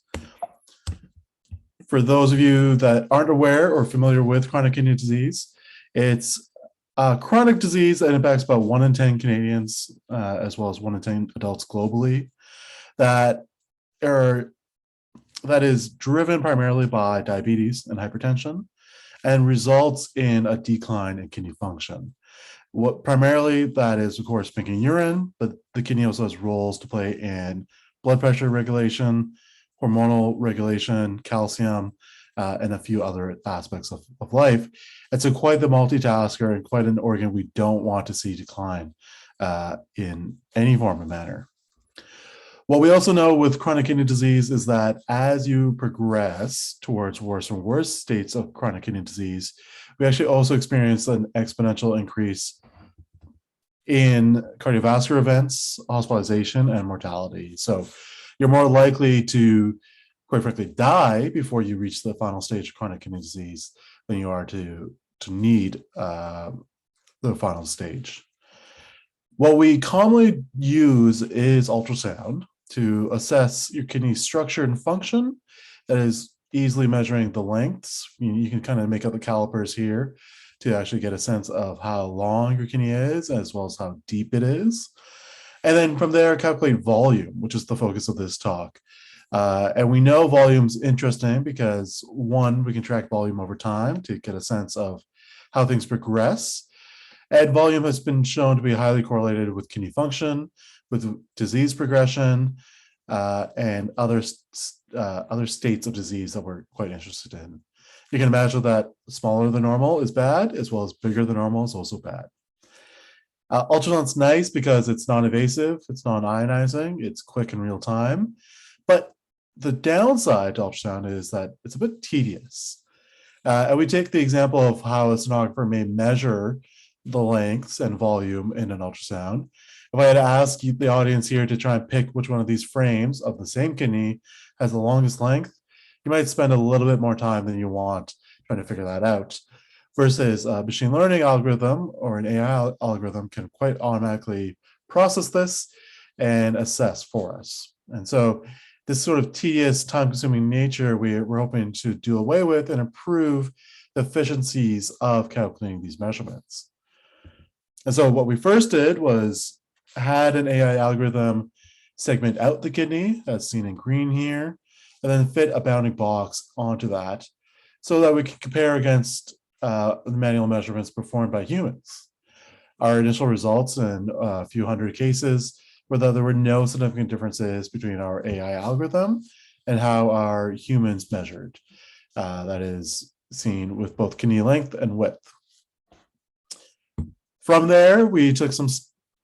For those of you that aren't aware or familiar with chronic kidney disease, it's a chronic disease that impacts about 1 in 10 Canadians, as well as 1 in 10 adults globally, that is driven primarily by diabetes and hypertension and results in a decline in kidney function. What primarily that is, of course, making urine, but the kidney also has roles to play in blood pressure regulation, hormonal regulation, calcium, and a few other aspects of life. And so quite the multitasker and quite an organ we don't want to see decline in any form or manner. What we also know with chronic kidney disease is that as you progress towards worse and worse states of chronic kidney disease, we actually also experience an exponential increase in cardiovascular events, hospitalization, and mortality. So you're more likely to, quite frankly, die before you reach the final stage of chronic kidney disease than you are to need the final stage. What we commonly use is ultrasound to assess your kidney structure and function. That is easily measuring the lengths. You can kind of make up the calipers here to actually get a sense of how long your kidney is, as well as how deep it is. And then from there, calculate volume, which is the focus of this talk. And we know volume's interesting because, one, we can track volume over time to get a sense of how things progress. And volume has been shown to be highly correlated with kidney function, with disease progression, and other states of disease that we're quite interested in. You can imagine that smaller than normal is bad, as well as bigger than normal is also bad. Ultrasound's nice because it's non-invasive, it's non-ionizing, it's quick and real time. But the downside to ultrasound is that it's a bit tedious. And we take the example of how a sonographer may measure the lengths and volume in an ultrasound. If I had to ask the audience here to try and pick which one of these frames of the same kidney has the longest length, you might spend a little bit more time than you want trying to figure that out. Versus a machine learning algorithm or an AI algorithm can quite automatically process this and assess for us. And so this sort of tedious, time-consuming nature we're hoping to do away with and improve the efficiencies of calculating these measurements. And so what we first did was had an AI algorithm segment out the kidney, as seen in green here, and then fit a bounding box onto that so that we can compare against the manual measurements performed by humans. Our initial results in a few hundred cases were that there were no significant differences between our AI algorithm and how our humans measured. That is seen with both kidney length and width. From there, we took some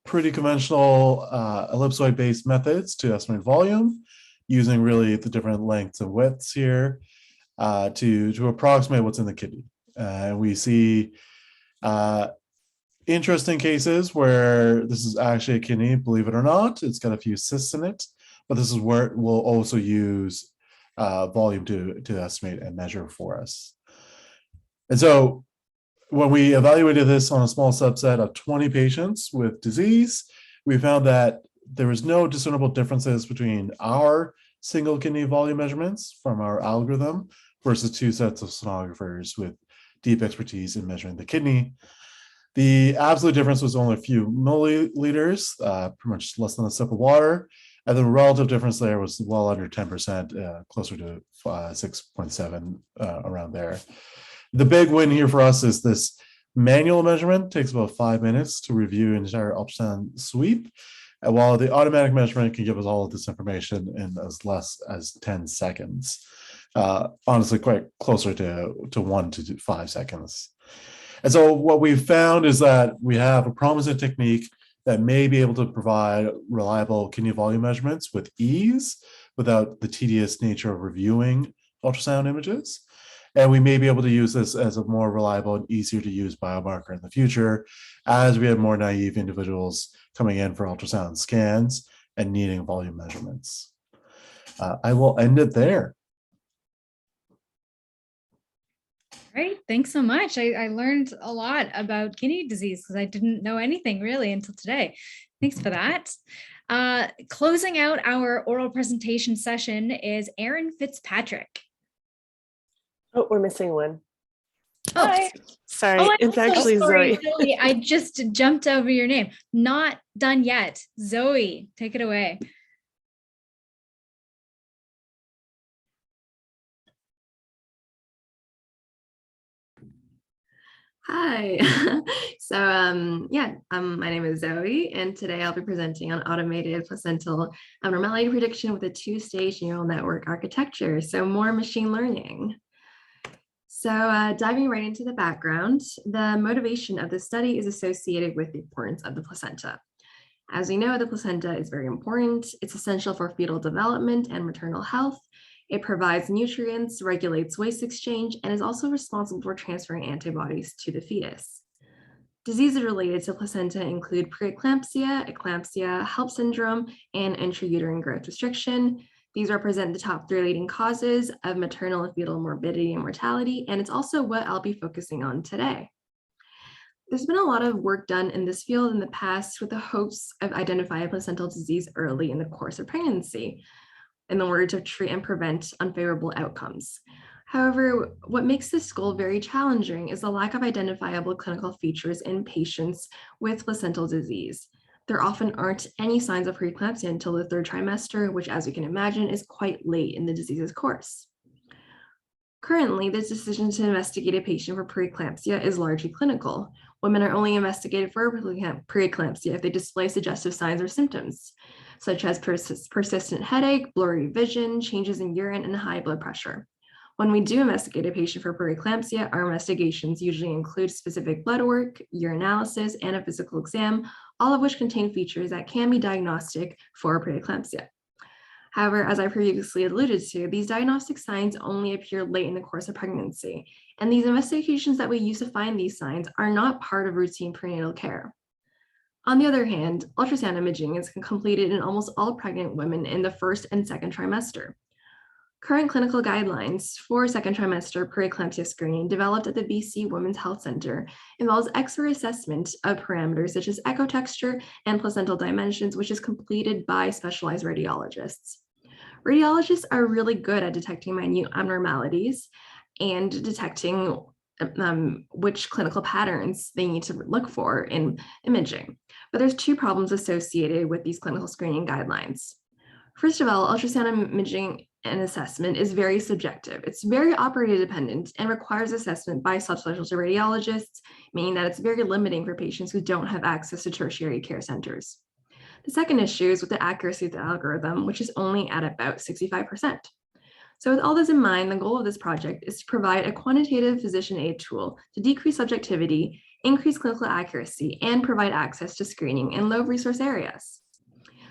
pretty conventional ellipsoid-based methods to estimate volume, using really the different lengths and widths here. to approximate what's in the kidney. We see interesting cases where this is actually a kidney, believe it or not. It's got a few cysts in it, but this is where we'll also use volume to estimate and measure for us. And so when we evaluated this on a small subset of 20 patients with disease, we found that there was no discernible differences between our single kidney volume measurements from our algorithm versus two sets of sonographers with deep expertise in measuring the kidney. The absolute difference was only a few milliliters, pretty much less than a sip of water. And the relative difference there was well under 10%, closer to 6.7 around there. The big win here for us is this manual measurement takes about 5 minutes to review an entire ultrasound sweep, while the automatic measurement can give us all of this information in as less as 10 seconds. Honestly, quite closer to 1 to 5 seconds. And so what we've found is that we have a promising technique that may be able to provide reliable kidney volume measurements with ease without the tedious nature of reviewing ultrasound images. And we may be able to use this as a more reliable and easier to use biomarker in the future as we have more naive individuals coming in for ultrasound scans and needing volume measurements. I will end it there. Great, thanks so much. I learned a lot about kidney disease because I didn't know anything really until today. Thanks for that. Closing out our oral presentation session is Erin Fitzpatrick. Oh, we're missing one. Oh, Hi. Sorry, I'm it's so actually sorry, Zoe. Zoe. I just jumped over your name. Not done yet. Zoe, take it away. Hi. My name is Zoe, and today I'll be presenting on automated placental abnormality prediction with a two-stage neural network architecture, so more machine learning. So diving right into the background, the motivation of the study is associated with the importance of the placenta. As we know, the placenta is very important. It's essential for fetal development and maternal health. It provides nutrients, regulates waste exchange, and is also responsible for transferring antibodies to the fetus. Diseases related to placenta include preeclampsia, eclampsia, HELLP syndrome, and intrauterine growth restriction. These represent the top 3 leading causes of maternal and fetal morbidity and mortality, and it's also what I'll be focusing on today. There's been a lot of work done in this field in the past with the hopes of identifying placental disease early in the course of pregnancy in order to treat and prevent unfavorable outcomes. However, what makes this goal very challenging is the lack of identifiable clinical features in patients with placental disease. There often aren't any signs of preeclampsia until the 3rd trimester, which, as you can imagine, is quite late in the disease's course. Currently, the decision to investigate a patient for preeclampsia is largely clinical. Women are only investigated for preeclampsia if they display suggestive signs or symptoms, such as persistent headache, blurry vision, changes in urine, and high blood pressure. When we do investigate a patient for preeclampsia, our investigations usually include specific blood work, urinalysis, and a physical exam, all of which contain features that can be diagnostic for preeclampsia. However, as I previously alluded to, these diagnostic signs only appear late in the course of pregnancy, and these investigations that we use to find these signs are not part of routine prenatal care. On the other hand, ultrasound imaging is completed in almost all pregnant women in the 1st and 2nd trimester. Current clinical guidelines for 2nd trimester preeclampsia screening developed at the BC Women's Health Center involves X-ray assessment of parameters such as echo texture and placental dimensions, which is completed by specialized radiologists. Radiologists are really good at detecting minute abnormalities and detecting which clinical patterns they need to look for in imaging. But there's 2 problems associated with these clinical screening guidelines. First of all, ultrasound imaging and assessment is very subjective. It's very operator dependent and requires assessment by subspecialty radiologists, meaning that it's very limiting for patients who don't have access to tertiary care centers. The second issue is with the accuracy of the algorithm, which is only at about 65%. So with all this in mind, the goal of this project is to provide a quantitative physician aid tool to decrease subjectivity, increase clinical accuracy, and provide access to screening in low resource areas.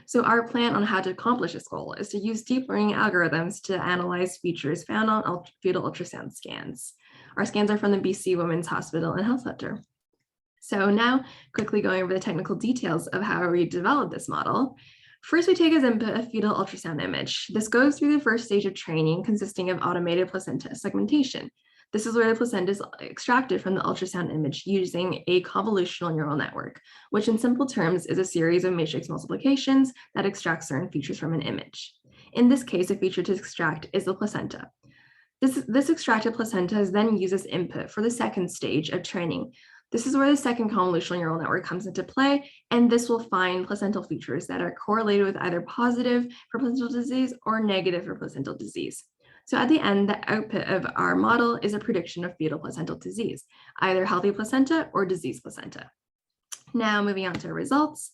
So our plan on how to accomplish this goal is to use deep learning algorithms to analyze features found on fetal ultrasound scans. Our scans are from the BC Women's Hospital and Health Center. So now quickly going over the technical details of how we developed this model. First, we take as input a fetal ultrasound image. This goes through the first stage of training consisting of automated placenta segmentation. This is where the placenta is extracted from the ultrasound image using a convolutional neural network, which in simple terms is a series of matrix multiplications that extract certain features from an image. In this case, a feature to extract is the placenta. This extracted placenta is then used as input for the second stage of training. This is where the second convolutional neural network comes into play, and this will find placental features that are correlated with either positive for placental disease or negative for placental disease. So at the end, the output of our model is a prediction of fetal placental disease, either healthy placenta or diseased placenta. Now moving on to results.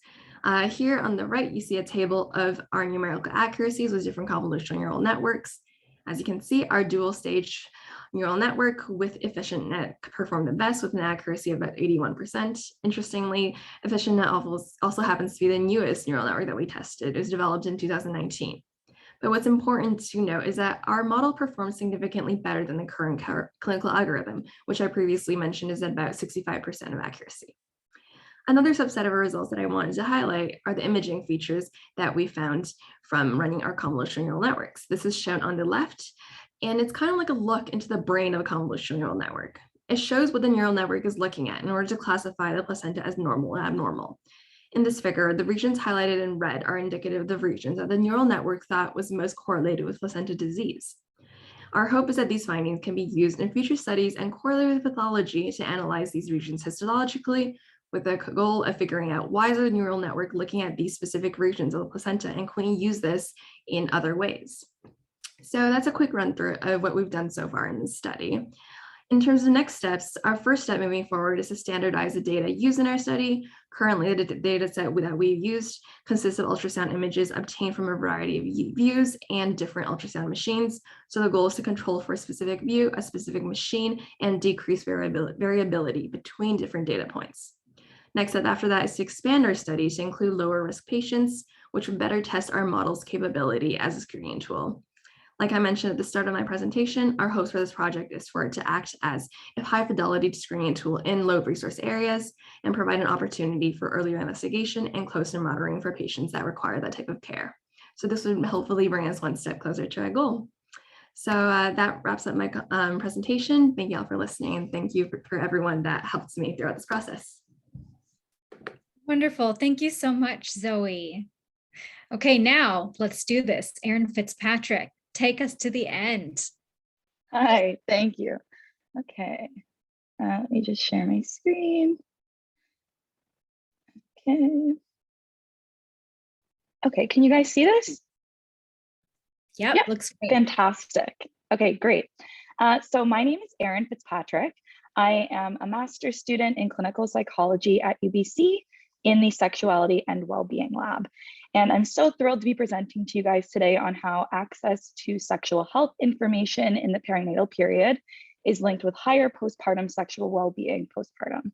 Here on the right, you see a table of our numerical accuracies with different convolutional neural networks. As you can see, our dual stage neural network with EfficientNet performed the best with an accuracy of about 81%. Interestingly, EfficientNet also happens to be the newest neural network that we tested. It was developed in 2019. But what's important to note is that our model performs significantly better than the current clinical algorithm, which I previously mentioned is at about 65% of accuracy. Another subset of our results that I wanted to highlight are the imaging features that we found from running our convolutional neural networks. This is shown on the left, and it's kind of like a look into the brain of a convolutional neural network. It shows what the neural network is looking at in order to classify the placenta as normal and abnormal. In this figure, the regions highlighted in red are indicative of the regions that the neural network thought was most correlated with placenta disease. Our hope is that these findings can be used in future studies and correlated with pathology to analyze these regions histologically, with the goal of figuring out why is the neural network looking at these specific regions of the placenta, and can we use this in other ways. So that's a quick run through of what we've done so far in this study. In terms of next steps, our first step moving forward is to standardize the data used in our study. Currently, the data set that we've used consists of ultrasound images obtained from a variety of views and different ultrasound machines. So the goal is to control for a specific view, a specific machine, and decrease variability between different data points. Next step after that is to expand our study to include lower risk patients, which would better test our model's capability as a screening tool. Like I mentioned at the start of my presentation, our hopes for this project is for it to act as a high fidelity screening tool in low resource areas and provide an opportunity for earlier investigation and closer monitoring for patients that require that type of care. So this would hopefully bring us one step closer to our goal. So that wraps up my presentation. Thank you all for listening, and thank you for everyone that helped me throughout this process. Wonderful. Thank you so much, Zoe. Okay, now let's do this. Erin Fitzpatrick, take us to the end. Hi, thank you. Okay, let me just share my screen. Okay, can you guys see this? Yep, looks great. Fantastic. Okay, great. So my name is Erin Fitzpatrick. I am a master's student in clinical psychology at UBC in the Sexuality and Wellbeing Lab. And I'm so thrilled to be presenting to you guys today on how access to sexual health information in the perinatal period is linked with higher postpartum sexual well-being postpartum.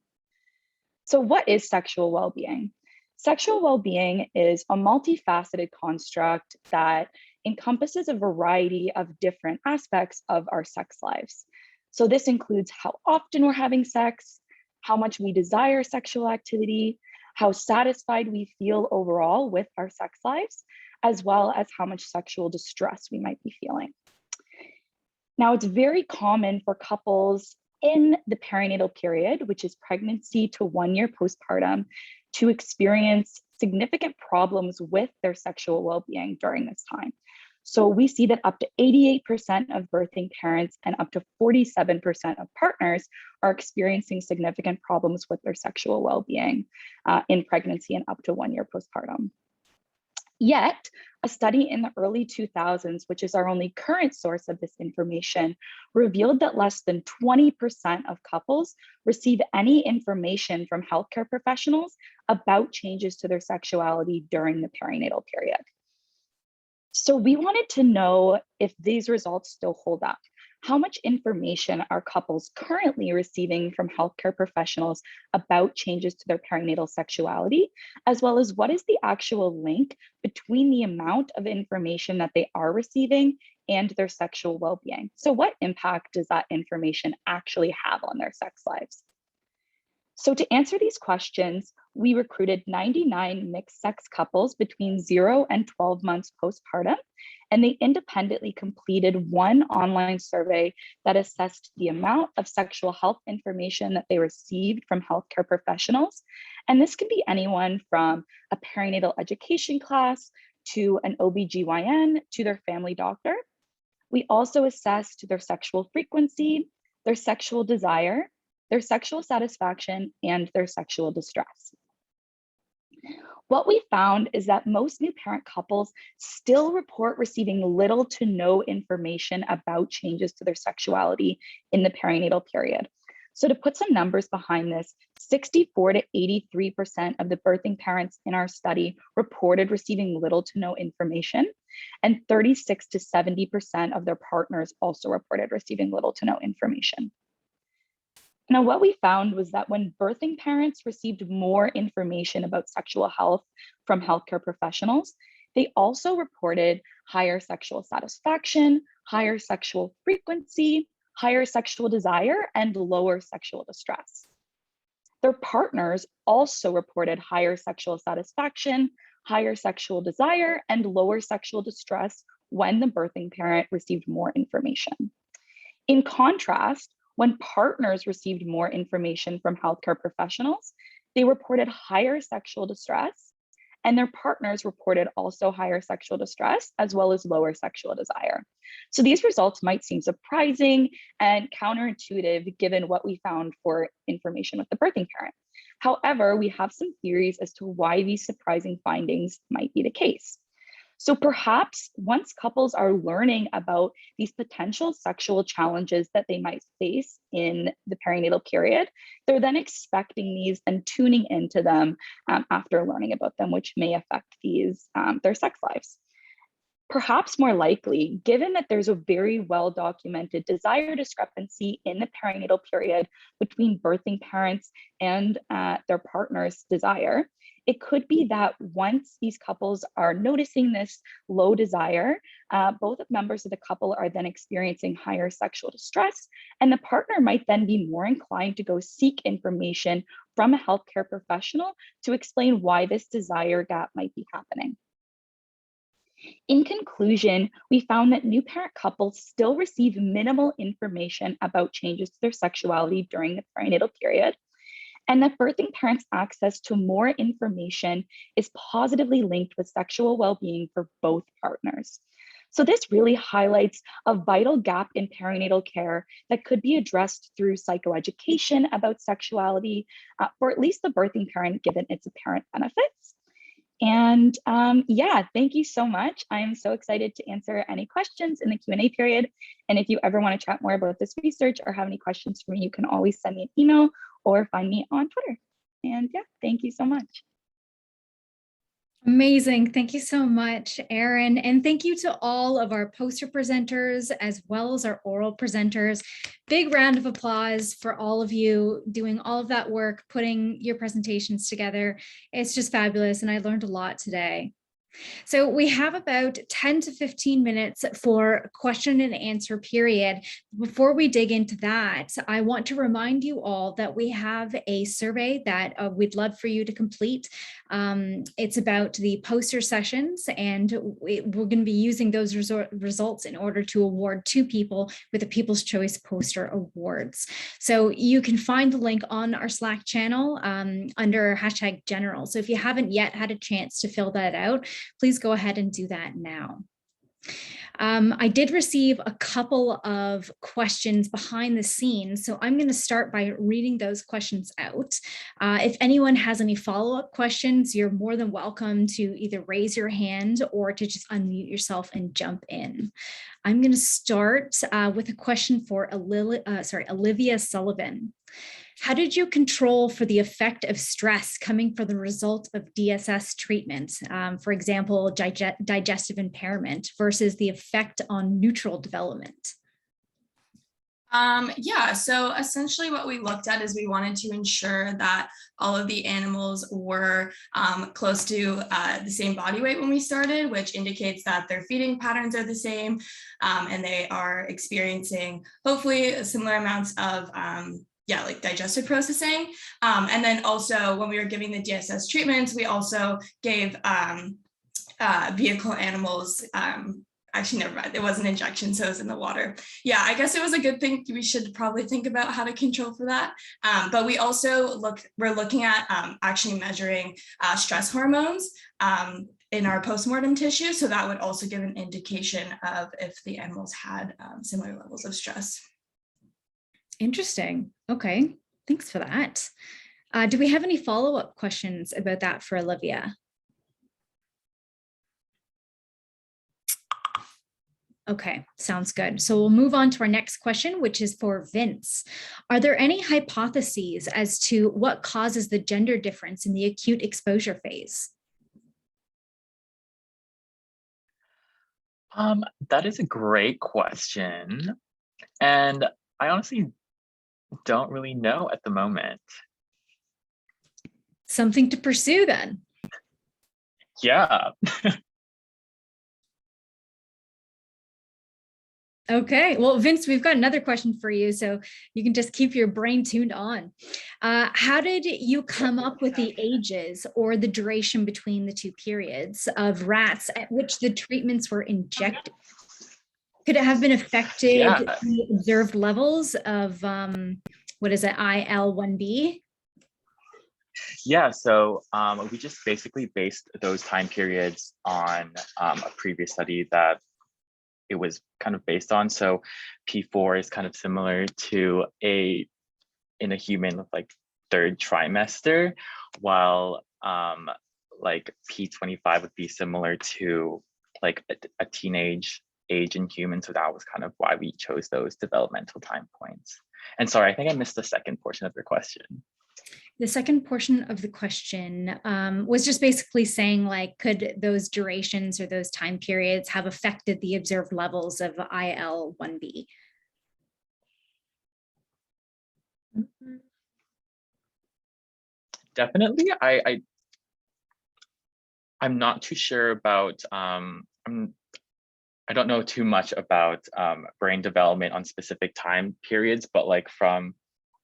So what is sexual well-being? Sexual well-being is a multifaceted construct that encompasses a variety of different aspects of our sex lives. So this includes how often we're having sex, how much we desire sexual activity, how satisfied we feel overall with our sex lives, as well as how much sexual distress we might be feeling. Now, it's very common for couples in the perinatal period, which is pregnancy to 1 year postpartum, to experience significant problems with their sexual well-being during this time. So we see that up to 88% of birthing parents and up to 47% of partners are experiencing significant problems with their sexual well-being in pregnancy and up to 1 year postpartum. Yet, a study in the early 2000s, which is our only current source of this information, revealed that less than 20% of couples receive any information from healthcare professionals about changes to their sexuality during the perinatal period. So we wanted to know if these results still hold up. how much information are couples currently receiving from healthcare professionals about changes to their perinatal sexuality, as well as what is the actual link between the amount of information that they are receiving and their sexual well-being. So what impact does that information actually have on their sex lives? So to answer these questions, we recruited 99 mixed sex couples between 0 and 12 months postpartum, and they independently completed one online survey that assessed the amount of sexual health information that they received from healthcare professionals. And this could be anyone from a perinatal education class to an OBGYN to their family doctor. We also assessed their sexual frequency, their sexual desire, their sexual satisfaction, and their sexual distress. What we found is that most new parent couples still report receiving little to no information about changes to their sexuality in the perinatal period. So to put some numbers behind this, 64 to 83% of the birthing parents in our study reported receiving little to no information, and 36 to 70% of their partners also reported receiving little to no information. Now, what we found was that when birthing parents received more information about sexual health from healthcare professionals, they also reported higher sexual satisfaction, higher sexual frequency, higher sexual desire, and lower sexual distress. Their partners also reported higher sexual satisfaction, higher sexual desire, and lower sexual distress when the birthing parent received more information. In contrast, when partners received more information from healthcare professionals, they reported higher sexual distress, and their partners reported also higher sexual distress as well as lower sexual desire. So these results might seem surprising and counterintuitive given what we found for information with the birthing parent. However, we have some theories as to why these surprising findings might be the case. So perhaps once couples are learning about these potential sexual challenges that they might face in the perinatal period, they're then expecting these and tuning into them after learning about them, which may affect these their sex lives. Perhaps more likely, given that there's a very well-documented desire discrepancy in the perinatal period between birthing parents and their partner's desire, it could be that once these couples are noticing this low desire, both members of the couple are then experiencing higher sexual distress, and the partner might then be more inclined to go seek information from a healthcare professional to explain why this desire gap might be happening. In conclusion, we found that new parent couples still receive minimal information about changes to their sexuality during the perinatal period, and that birthing parents' access to more information is positively linked with sexual well-being for both partners. So this really highlights a vital gap in perinatal care that could be addressed through psychoeducation about sexuality for at least the birthing parent, given its apparent benefits. And yeah, thank you so much. I am so excited to answer any questions in the Q&A period. And if you ever want to chat more about this research or have any questions for me, you can always send me an email or find me on Twitter. And yeah, thank you so much. Amazing. Thank you so much, Erin. And thank you to all of our poster presenters as well as our oral presenters. Big round of applause for all of you doing all of that work, putting your presentations together. It's just fabulous. And I learned a lot today. So we have about 10 to 15 minutes for question and answer period. Before we dig into that, I want to remind you all that we have a survey that we'd love for you to complete. It's about the poster sessions, and we're going to be using those results in order to award 2 people with the People's Choice Poster Awards. So you can find the link on our Slack channel under #general. So if you haven't yet had a chance to fill that out, please go ahead and do that now. I did receive a couple of questions behind the scenes, so I'm going to start by reading those questions out. If anyone has any follow-up questions, you're more than welcome to either raise your hand or to just unmute yourself and jump in. I'm going to start with a question for Olivia Sullivan. How did you control for the effect of stress coming from the result of DSS treatment, for example, digestive impairment, versus the effect on neutral development? Yeah, so essentially what we looked at is we wanted to ensure that all of the animals were close to the same body weight when we started, which indicates that their feeding patterns are the same, and they are experiencing hopefully similar amounts of like digestive processing. And then also when we were giving the DSS treatments, we also gave vehicle animals actually, never mind. It was an injection, so it was in the water. Yeah, I guess it was a good thing. We should probably think about how to control for that. But we also we're looking at actually measuring stress hormones in our postmortem tissue. So that would also give an indication of if the animals had similar levels of stress. Interesting. Okay, thanks for that. Do we have any follow-up questions about that for Olivia? Okay, sounds good. So we'll move on to our next question, which is for Vince. Are there any hypotheses as to what causes the gender difference in the acute exposure phase? That is a great question. And I honestly don't really know at the moment. Something to pursue then. Yeah. Okay, well, Vince, we've got another question for you, so you can just keep your brain tuned on. How did you come up with the ages or the duration between the two periods of rats at which the treatments were injected? Could it have been affected the observed levels of, what is it, IL-1B? Yeah, so we just basically based those time periods on a previous study that it was kind of based on. So P4 is kind of similar to in a human with like third trimester, while like P25 would be similar to like a teenage age in humans. So that was kind of why we chose those developmental time points. And sorry, I think I missed the second portion of your question. The second portion of the question was just basically saying, like, could those durations or those time periods have affected the observed levels of IL-1B? Definitely. I'm not too sure about, I don't know too much about brain development on specific time periods, but like from,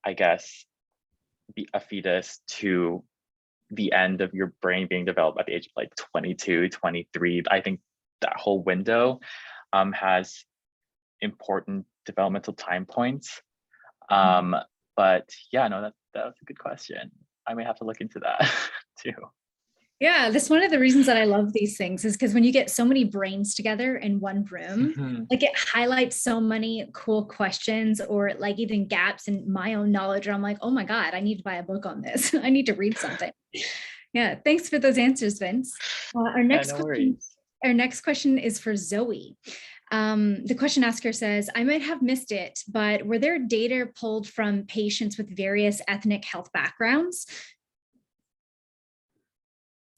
I guess, a fetus to the end of your brain being developed at the age of like 22, 23. I think that whole window has important developmental time points. But yeah, no, that was a good question. I may have to look into that too. Yeah, that's one of the reasons that I love these things is because when you get so many brains together in one room, like it highlights so many cool questions or like even gaps in my own knowledge. I'm like, oh my God, I need to buy a book on this. I need to read something. Yeah, thanks for those answers, Vince. Our next question is for Zoe. The question asker says, I might have missed it, but were there data pulled from patients with various ethnic health backgrounds?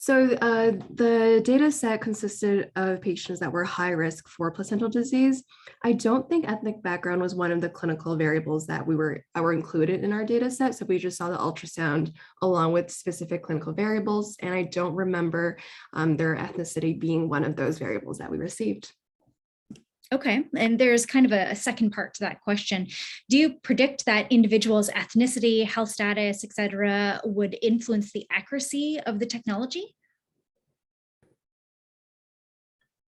So the data set consisted of patients that were high risk for placental disease. I don't think ethnic background was one of the clinical variables that were included in our data set. So we just saw the ultrasound along with specific clinical variables. And I don't remember their ethnicity being one of those variables that we received. Okay, and there's kind of a second part to that question. Do you predict that individuals' ethnicity, health status, et cetera, would influence the accuracy of the technology?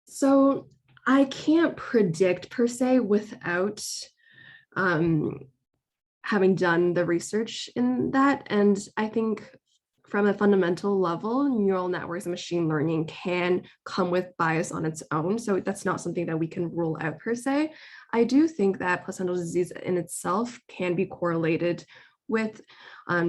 So I can't predict per se without having done the research in that. And I think from a fundamental level, neural networks and machine learning can come with bias on its own. So that's not something that we can rule out per se. I do think that placental disease in itself can be correlated with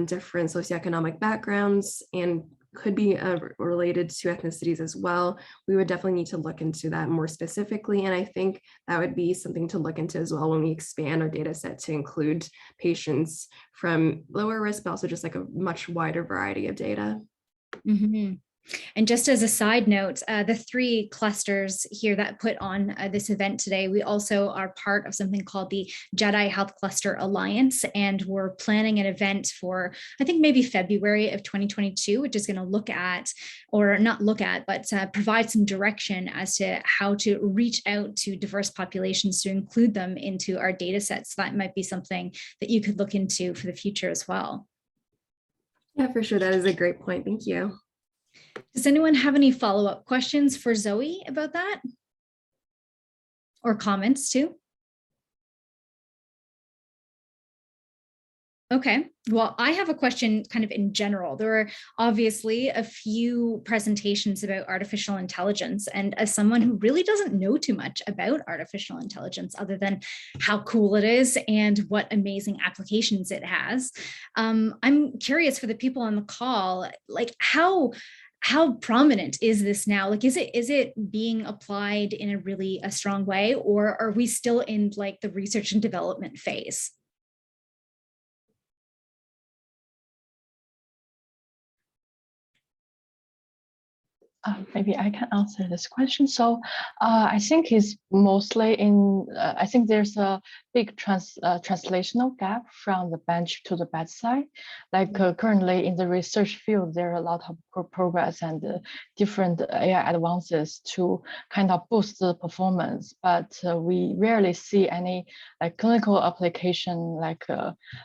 different socioeconomic backgrounds and could be related to ethnicities as well. We would definitely need to look into that more specifically. And I think that would be something to look into as well when we expand our data set to include patients from lower risk, but also just like a much wider variety of data. Mm-hmm. And just as a side note, the 3 clusters here that put on this event today, we also are part of something called the Jedi Health Cluster Alliance, and we're planning an event for, I think maybe February of 2022, which is going to look at, or not look at, but provide some direction as to how to reach out to diverse populations to include them into our data sets. That might be something that you could look into for the future as well. Yeah, for sure. That is a great point. Thank you. Does anyone have any follow-up questions for Zoe about that? Or comments too? Okay, well, I have a question kind of in general. There are obviously a few presentations about artificial intelligence, and as someone who really doesn't know too much about artificial intelligence other than how cool it is and what amazing applications it has, I'm curious for the people on the call, like how prominent is this now? Like, is it being applied in a really strong way, or are we still in like the research and development phase? Maybe I can answer this question. So I think it's mostly in, I think there's a big translational gap from the bench to the bedside. Like currently in the research field, there are a lot of progress and different AI advances to kind of boost the performance, but we rarely see any like clinical application like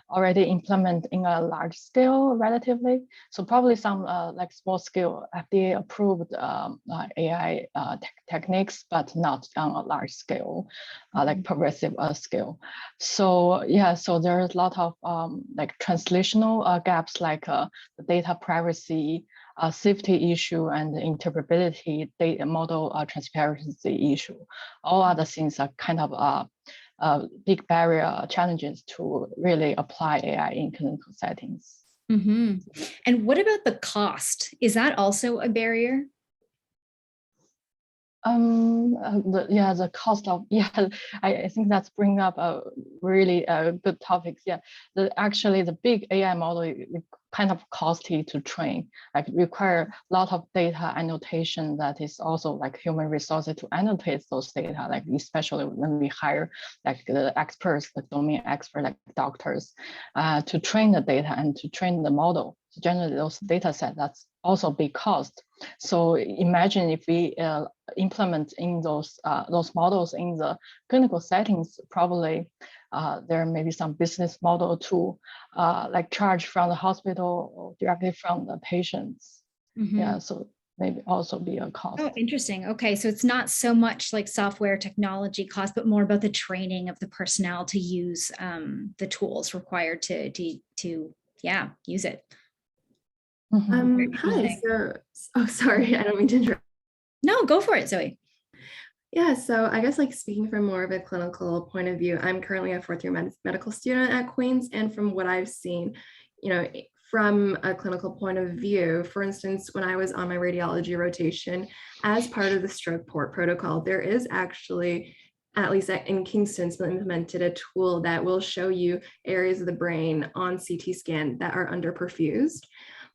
already implement in a large scale relatively. So probably some like small scale FDA approved AI techniques, but not on a large scale, like pervasive scale. So yeah, so there's a lot of like translational gaps, like the data privacy, safety issue, and the interpretability, data model transparency issue. All other things are kind of big barrier challenges to really apply AI in clinical settings. Mm-hmm. And what about the cost? Is that also a barrier? The cost of, I think that's bringing up a really good topics. Yeah, actually the big AI model is kind of costly to train, like require a lot of data annotation that is also like human resources to annotate those data, like especially when we hire like the experts, the domain expert, like doctors, to train the data and to train the model. To generate those data sets, that's also big cost. So imagine if we implement in those models in the clinical settings, probably there may be some business model to like charge from the hospital or directly from the patients. Mm-hmm. Yeah, so maybe also be a cost. Oh, interesting. Okay, so it's not so much like software technology cost, but more about the training of the personnel to use the tools required to use it. Mm-hmm. Hi, so, sorry, I don't mean to interrupt. No, go for it, Zoe. Yeah, so I guess like speaking from more of a clinical point of view, I'm currently a 4th-year medical student at Queen's, and from what I've seen, from a clinical point of view, for instance, when I was on my radiology rotation, as part of the stroke port protocol, there is actually, at least in Kingston, implemented a tool that will show you areas of the brain on CT scan that are underperfused.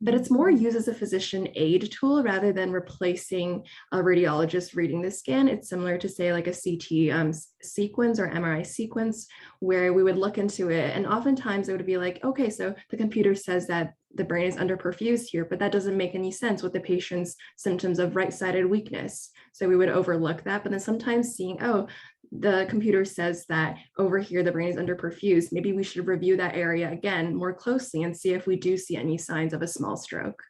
But it's more used as a physician aid tool rather than replacing a radiologist reading the scan. It's similar to say like a CT sequence or MRI sequence where we would look into it. And oftentimes it would be like, okay, so the computer says that the brain is underperfused here, but that doesn't make any sense with the patient's symptoms of right-sided weakness. So we would overlook that. But then sometimes seeing, oh, the computer says that over here the brain is underperfused, maybe we should review that area again more closely and see if we do see any signs of a small stroke.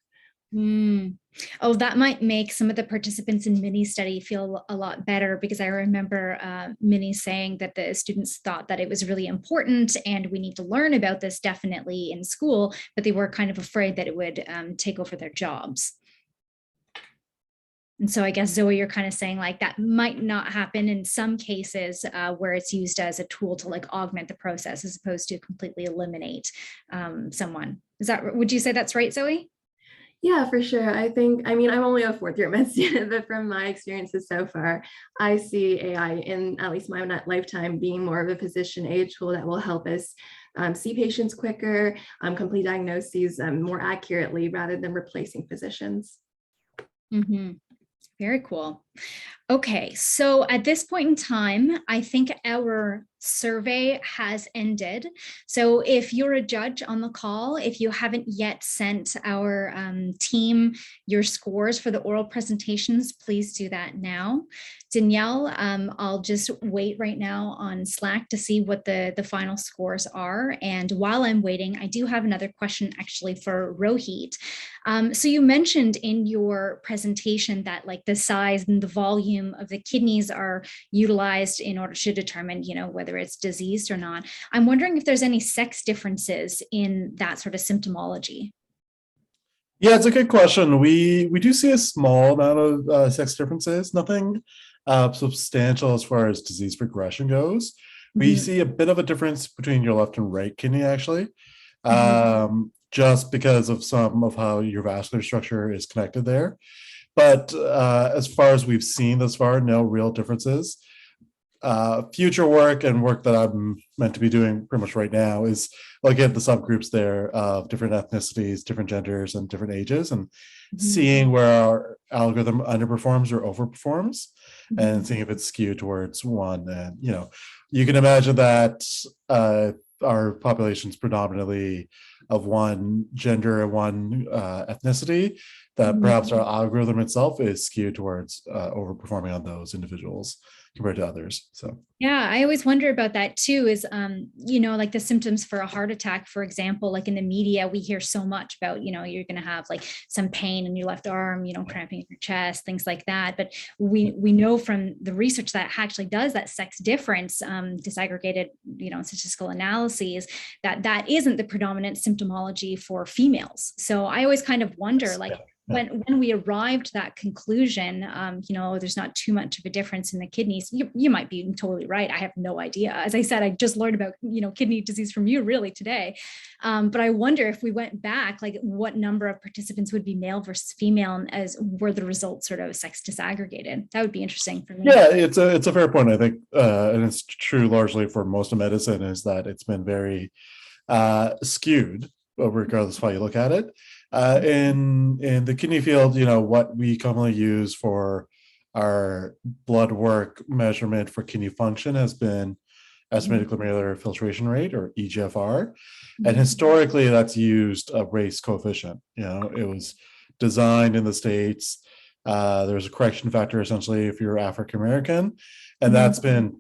Oh, that might make some of the participants in mini study feel a lot better, because I remember Minnie saying that the students thought that it was really important and we need to learn about this definitely in school, but they were kind of afraid that it would take over their jobs. And so I guess, Zoe, you're kind of saying like that might not happen in some cases where it's used as a tool to like augment the process as opposed to completely eliminate someone. Would you say that's right, Zoe? Yeah, for sure. I'm only a 4th-year med student, but from my experiences so far, I see AI in at least my lifetime being more of a physician aid tool that will help us see patients quicker, complete diagnoses more accurately rather than replacing physicians. Mhm. Very cool. Okay, so at this point in time, I think our survey has ended. So if you're a judge on the call, if you haven't yet sent our team your scores for the oral presentations, please do that now. Danielle, I'll just wait right now on Slack to see what the final scores are. And while I'm waiting, I do have another question actually for Rojit. So you mentioned in your presentation that like the size and the volume of the kidneys are utilized in order to determine, whether it's diseased or not. I'm wondering if there's any sex differences in that sort of symptomology. Yeah, it's a good question. We do see a small amount of sex differences, nothing substantial as far as disease progression goes. We see a bit of a difference between your left and right kidney, actually, just because of some of how your vascular structure is connected there. But as far as we've seen thus far, no real differences. Future work and work that I'm meant to be doing pretty much right now is looking at the subgroups there of different ethnicities, different genders, and different ages, and seeing where our algorithm underperforms or overperforms, and seeing if it's skewed towards one. And you can imagine that our population's predominantly of one gender and one ethnicity, that perhaps our algorithm itself is skewed towards overperforming on those individuals compared to others. So yeah, I always wonder about that too, is like the symptoms for a heart attack, for example, like in the media, we hear so much about, you're going to have like some pain in your left arm, cramping in your chest, things like that. But we know from the research that actually does that sex difference, disaggregated, statistical analyses, that isn't the predominant symptomology for females. So I always kind of wonder, like, when we arrived to that conclusion, there's not too much of a difference in the kidneys. You might be totally right. I have no idea. As I said, I just learned about, kidney disease from you really today. But I wonder if we went back, like what number of participants would be male versus female, and as were the results sort of sex disaggregated. That would be interesting for me. Yeah, it's a fair point, I think. And it's true largely for most of medicine, is that it's been very skewed, regardless of how you look at it. In the kidney field, what we commonly use for our blood work measurement for kidney function has been estimated glomerular filtration rate, or EGFR. And historically, that's used a race coefficient. It was designed in the States. There's a correction factor, essentially, if you're African American. And that's been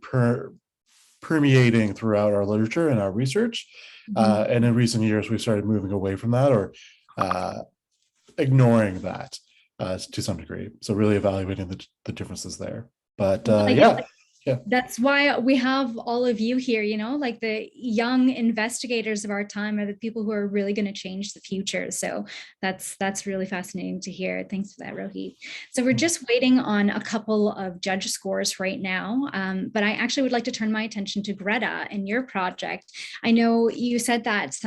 permeating throughout our literature and our research. And in recent years, we've started moving away from that, or ignoring that to some degree. So really evaluating the differences there. But yeah. That's why we have all of you here, like the young investigators of our time are the people who are really going to change the future. So that's really fascinating to hear. Thanks for that, Rojit. So we're just waiting on a couple of judge scores right now. But I actually would like to turn my attention to Greta and your project. I know you said that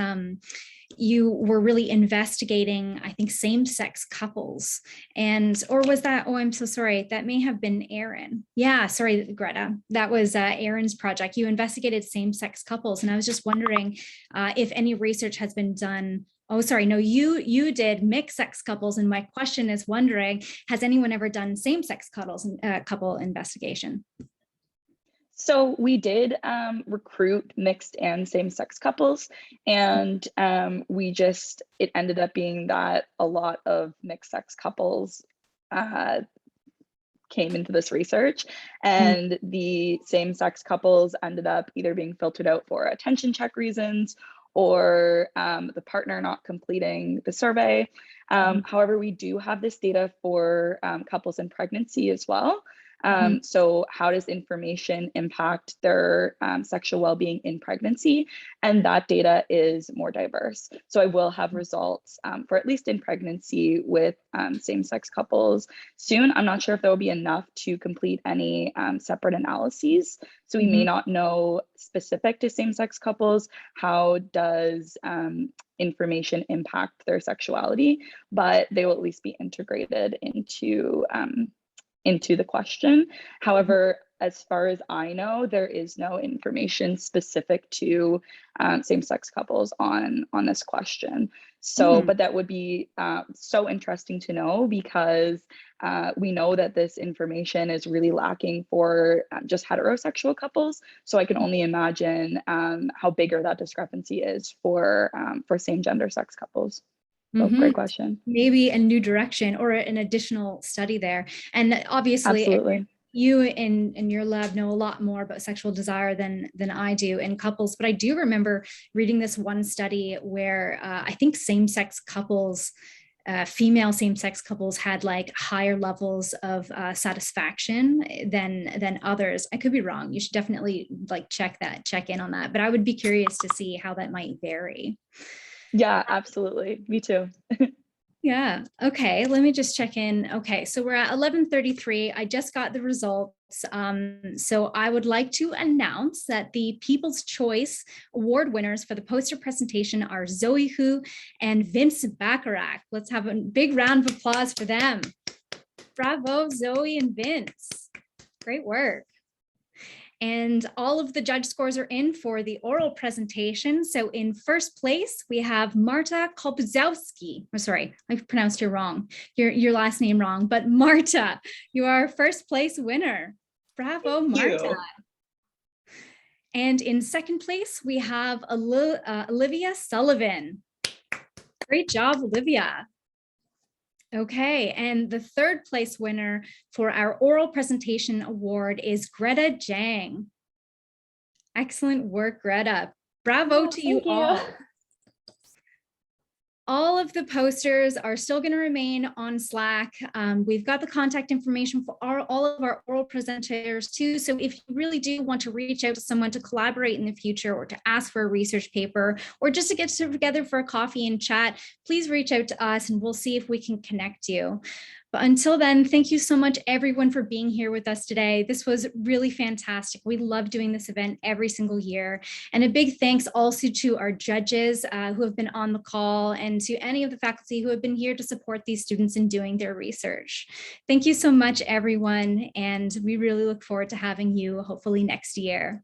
you were really investigating, I think, same-sex couples, or was that, I'm so sorry, that may have been Erin. Yeah, sorry, Greta, that was Erin's project. You investigated same-sex couples, and I was just wondering if any research has been done. Oh, sorry, no, you did mixed-sex couples, and my question is wondering, has anyone ever done same-sex couple investigation? So we did recruit mixed and same-sex couples, and it ended up being that a lot of mixed-sex couples came into this research, and the same-sex couples ended up either being filtered out for attention check reasons, or the partner not completing the survey. However, we do have this data for couples in pregnancy as well. So how does information impact their sexual well-being in pregnancy? And that data is more diverse. So I will have results for at least in pregnancy with same-sex couples soon. I'm not sure if there will be enough to complete any separate analyses. So we may not know specific to same-sex couples, how does information impact their sexuality, but they will at least be integrated into the question. However, as far as I know, there is no information specific to same-sex couples on this question. So, but that would be so interesting to know, because we know that this information is really lacking for just heterosexual couples. So I can only imagine how bigger that discrepancy is for same-gender sex couples. So great question. Maybe a new direction or an additional study there. And obviously, absolutely, you in your lab know a lot more about sexual desire than I do in couples. But I do remember reading this one study where I think same-sex couples, female same-sex couples, had like higher levels of satisfaction than others. I could be wrong. You should definitely like check in on that. But I would be curious to see how that might vary. Yeah, absolutely. Me too. Yeah. Okay. Let me just check in. Okay. So we're at 11:33. I just got the results. So I would like to announce that the People's Choice Award winners for the poster presentation are Zoe Hu and Vince Bacarag. Let's have a big round of applause for them. Bravo, Zoe and Vince. Great work. And all of the judge scores are in for the oral presentation. So in first place, we have Marta Kolpzowski. Oh, sorry, I pronounced your last name wrong, but Marta, you are first place winner. Bravo, Marta. And in second place, we have Olivia Sullivan. Great job, Olivia. Okay, and the third place winner for our oral presentation award is Greta Jang. Excellent work, Greta. Bravo to you all. All of the posters are still going to remain on Slack. We've got the contact information for all of our oral presenters too. So if you really do want to reach out to someone to collaborate in the future, or to ask for a research paper, or just to get together for a coffee and chat, please reach out to us and we'll see if we can connect you. But until then, thank you so much, everyone, for being here with us today. This was really fantastic. We love doing this event every single year. And a big thanks also to our judges who have been on the call, and to any of the faculty who have been here to support these students in doing their research. Thank you so much, everyone. And we really look forward to having you hopefully next year.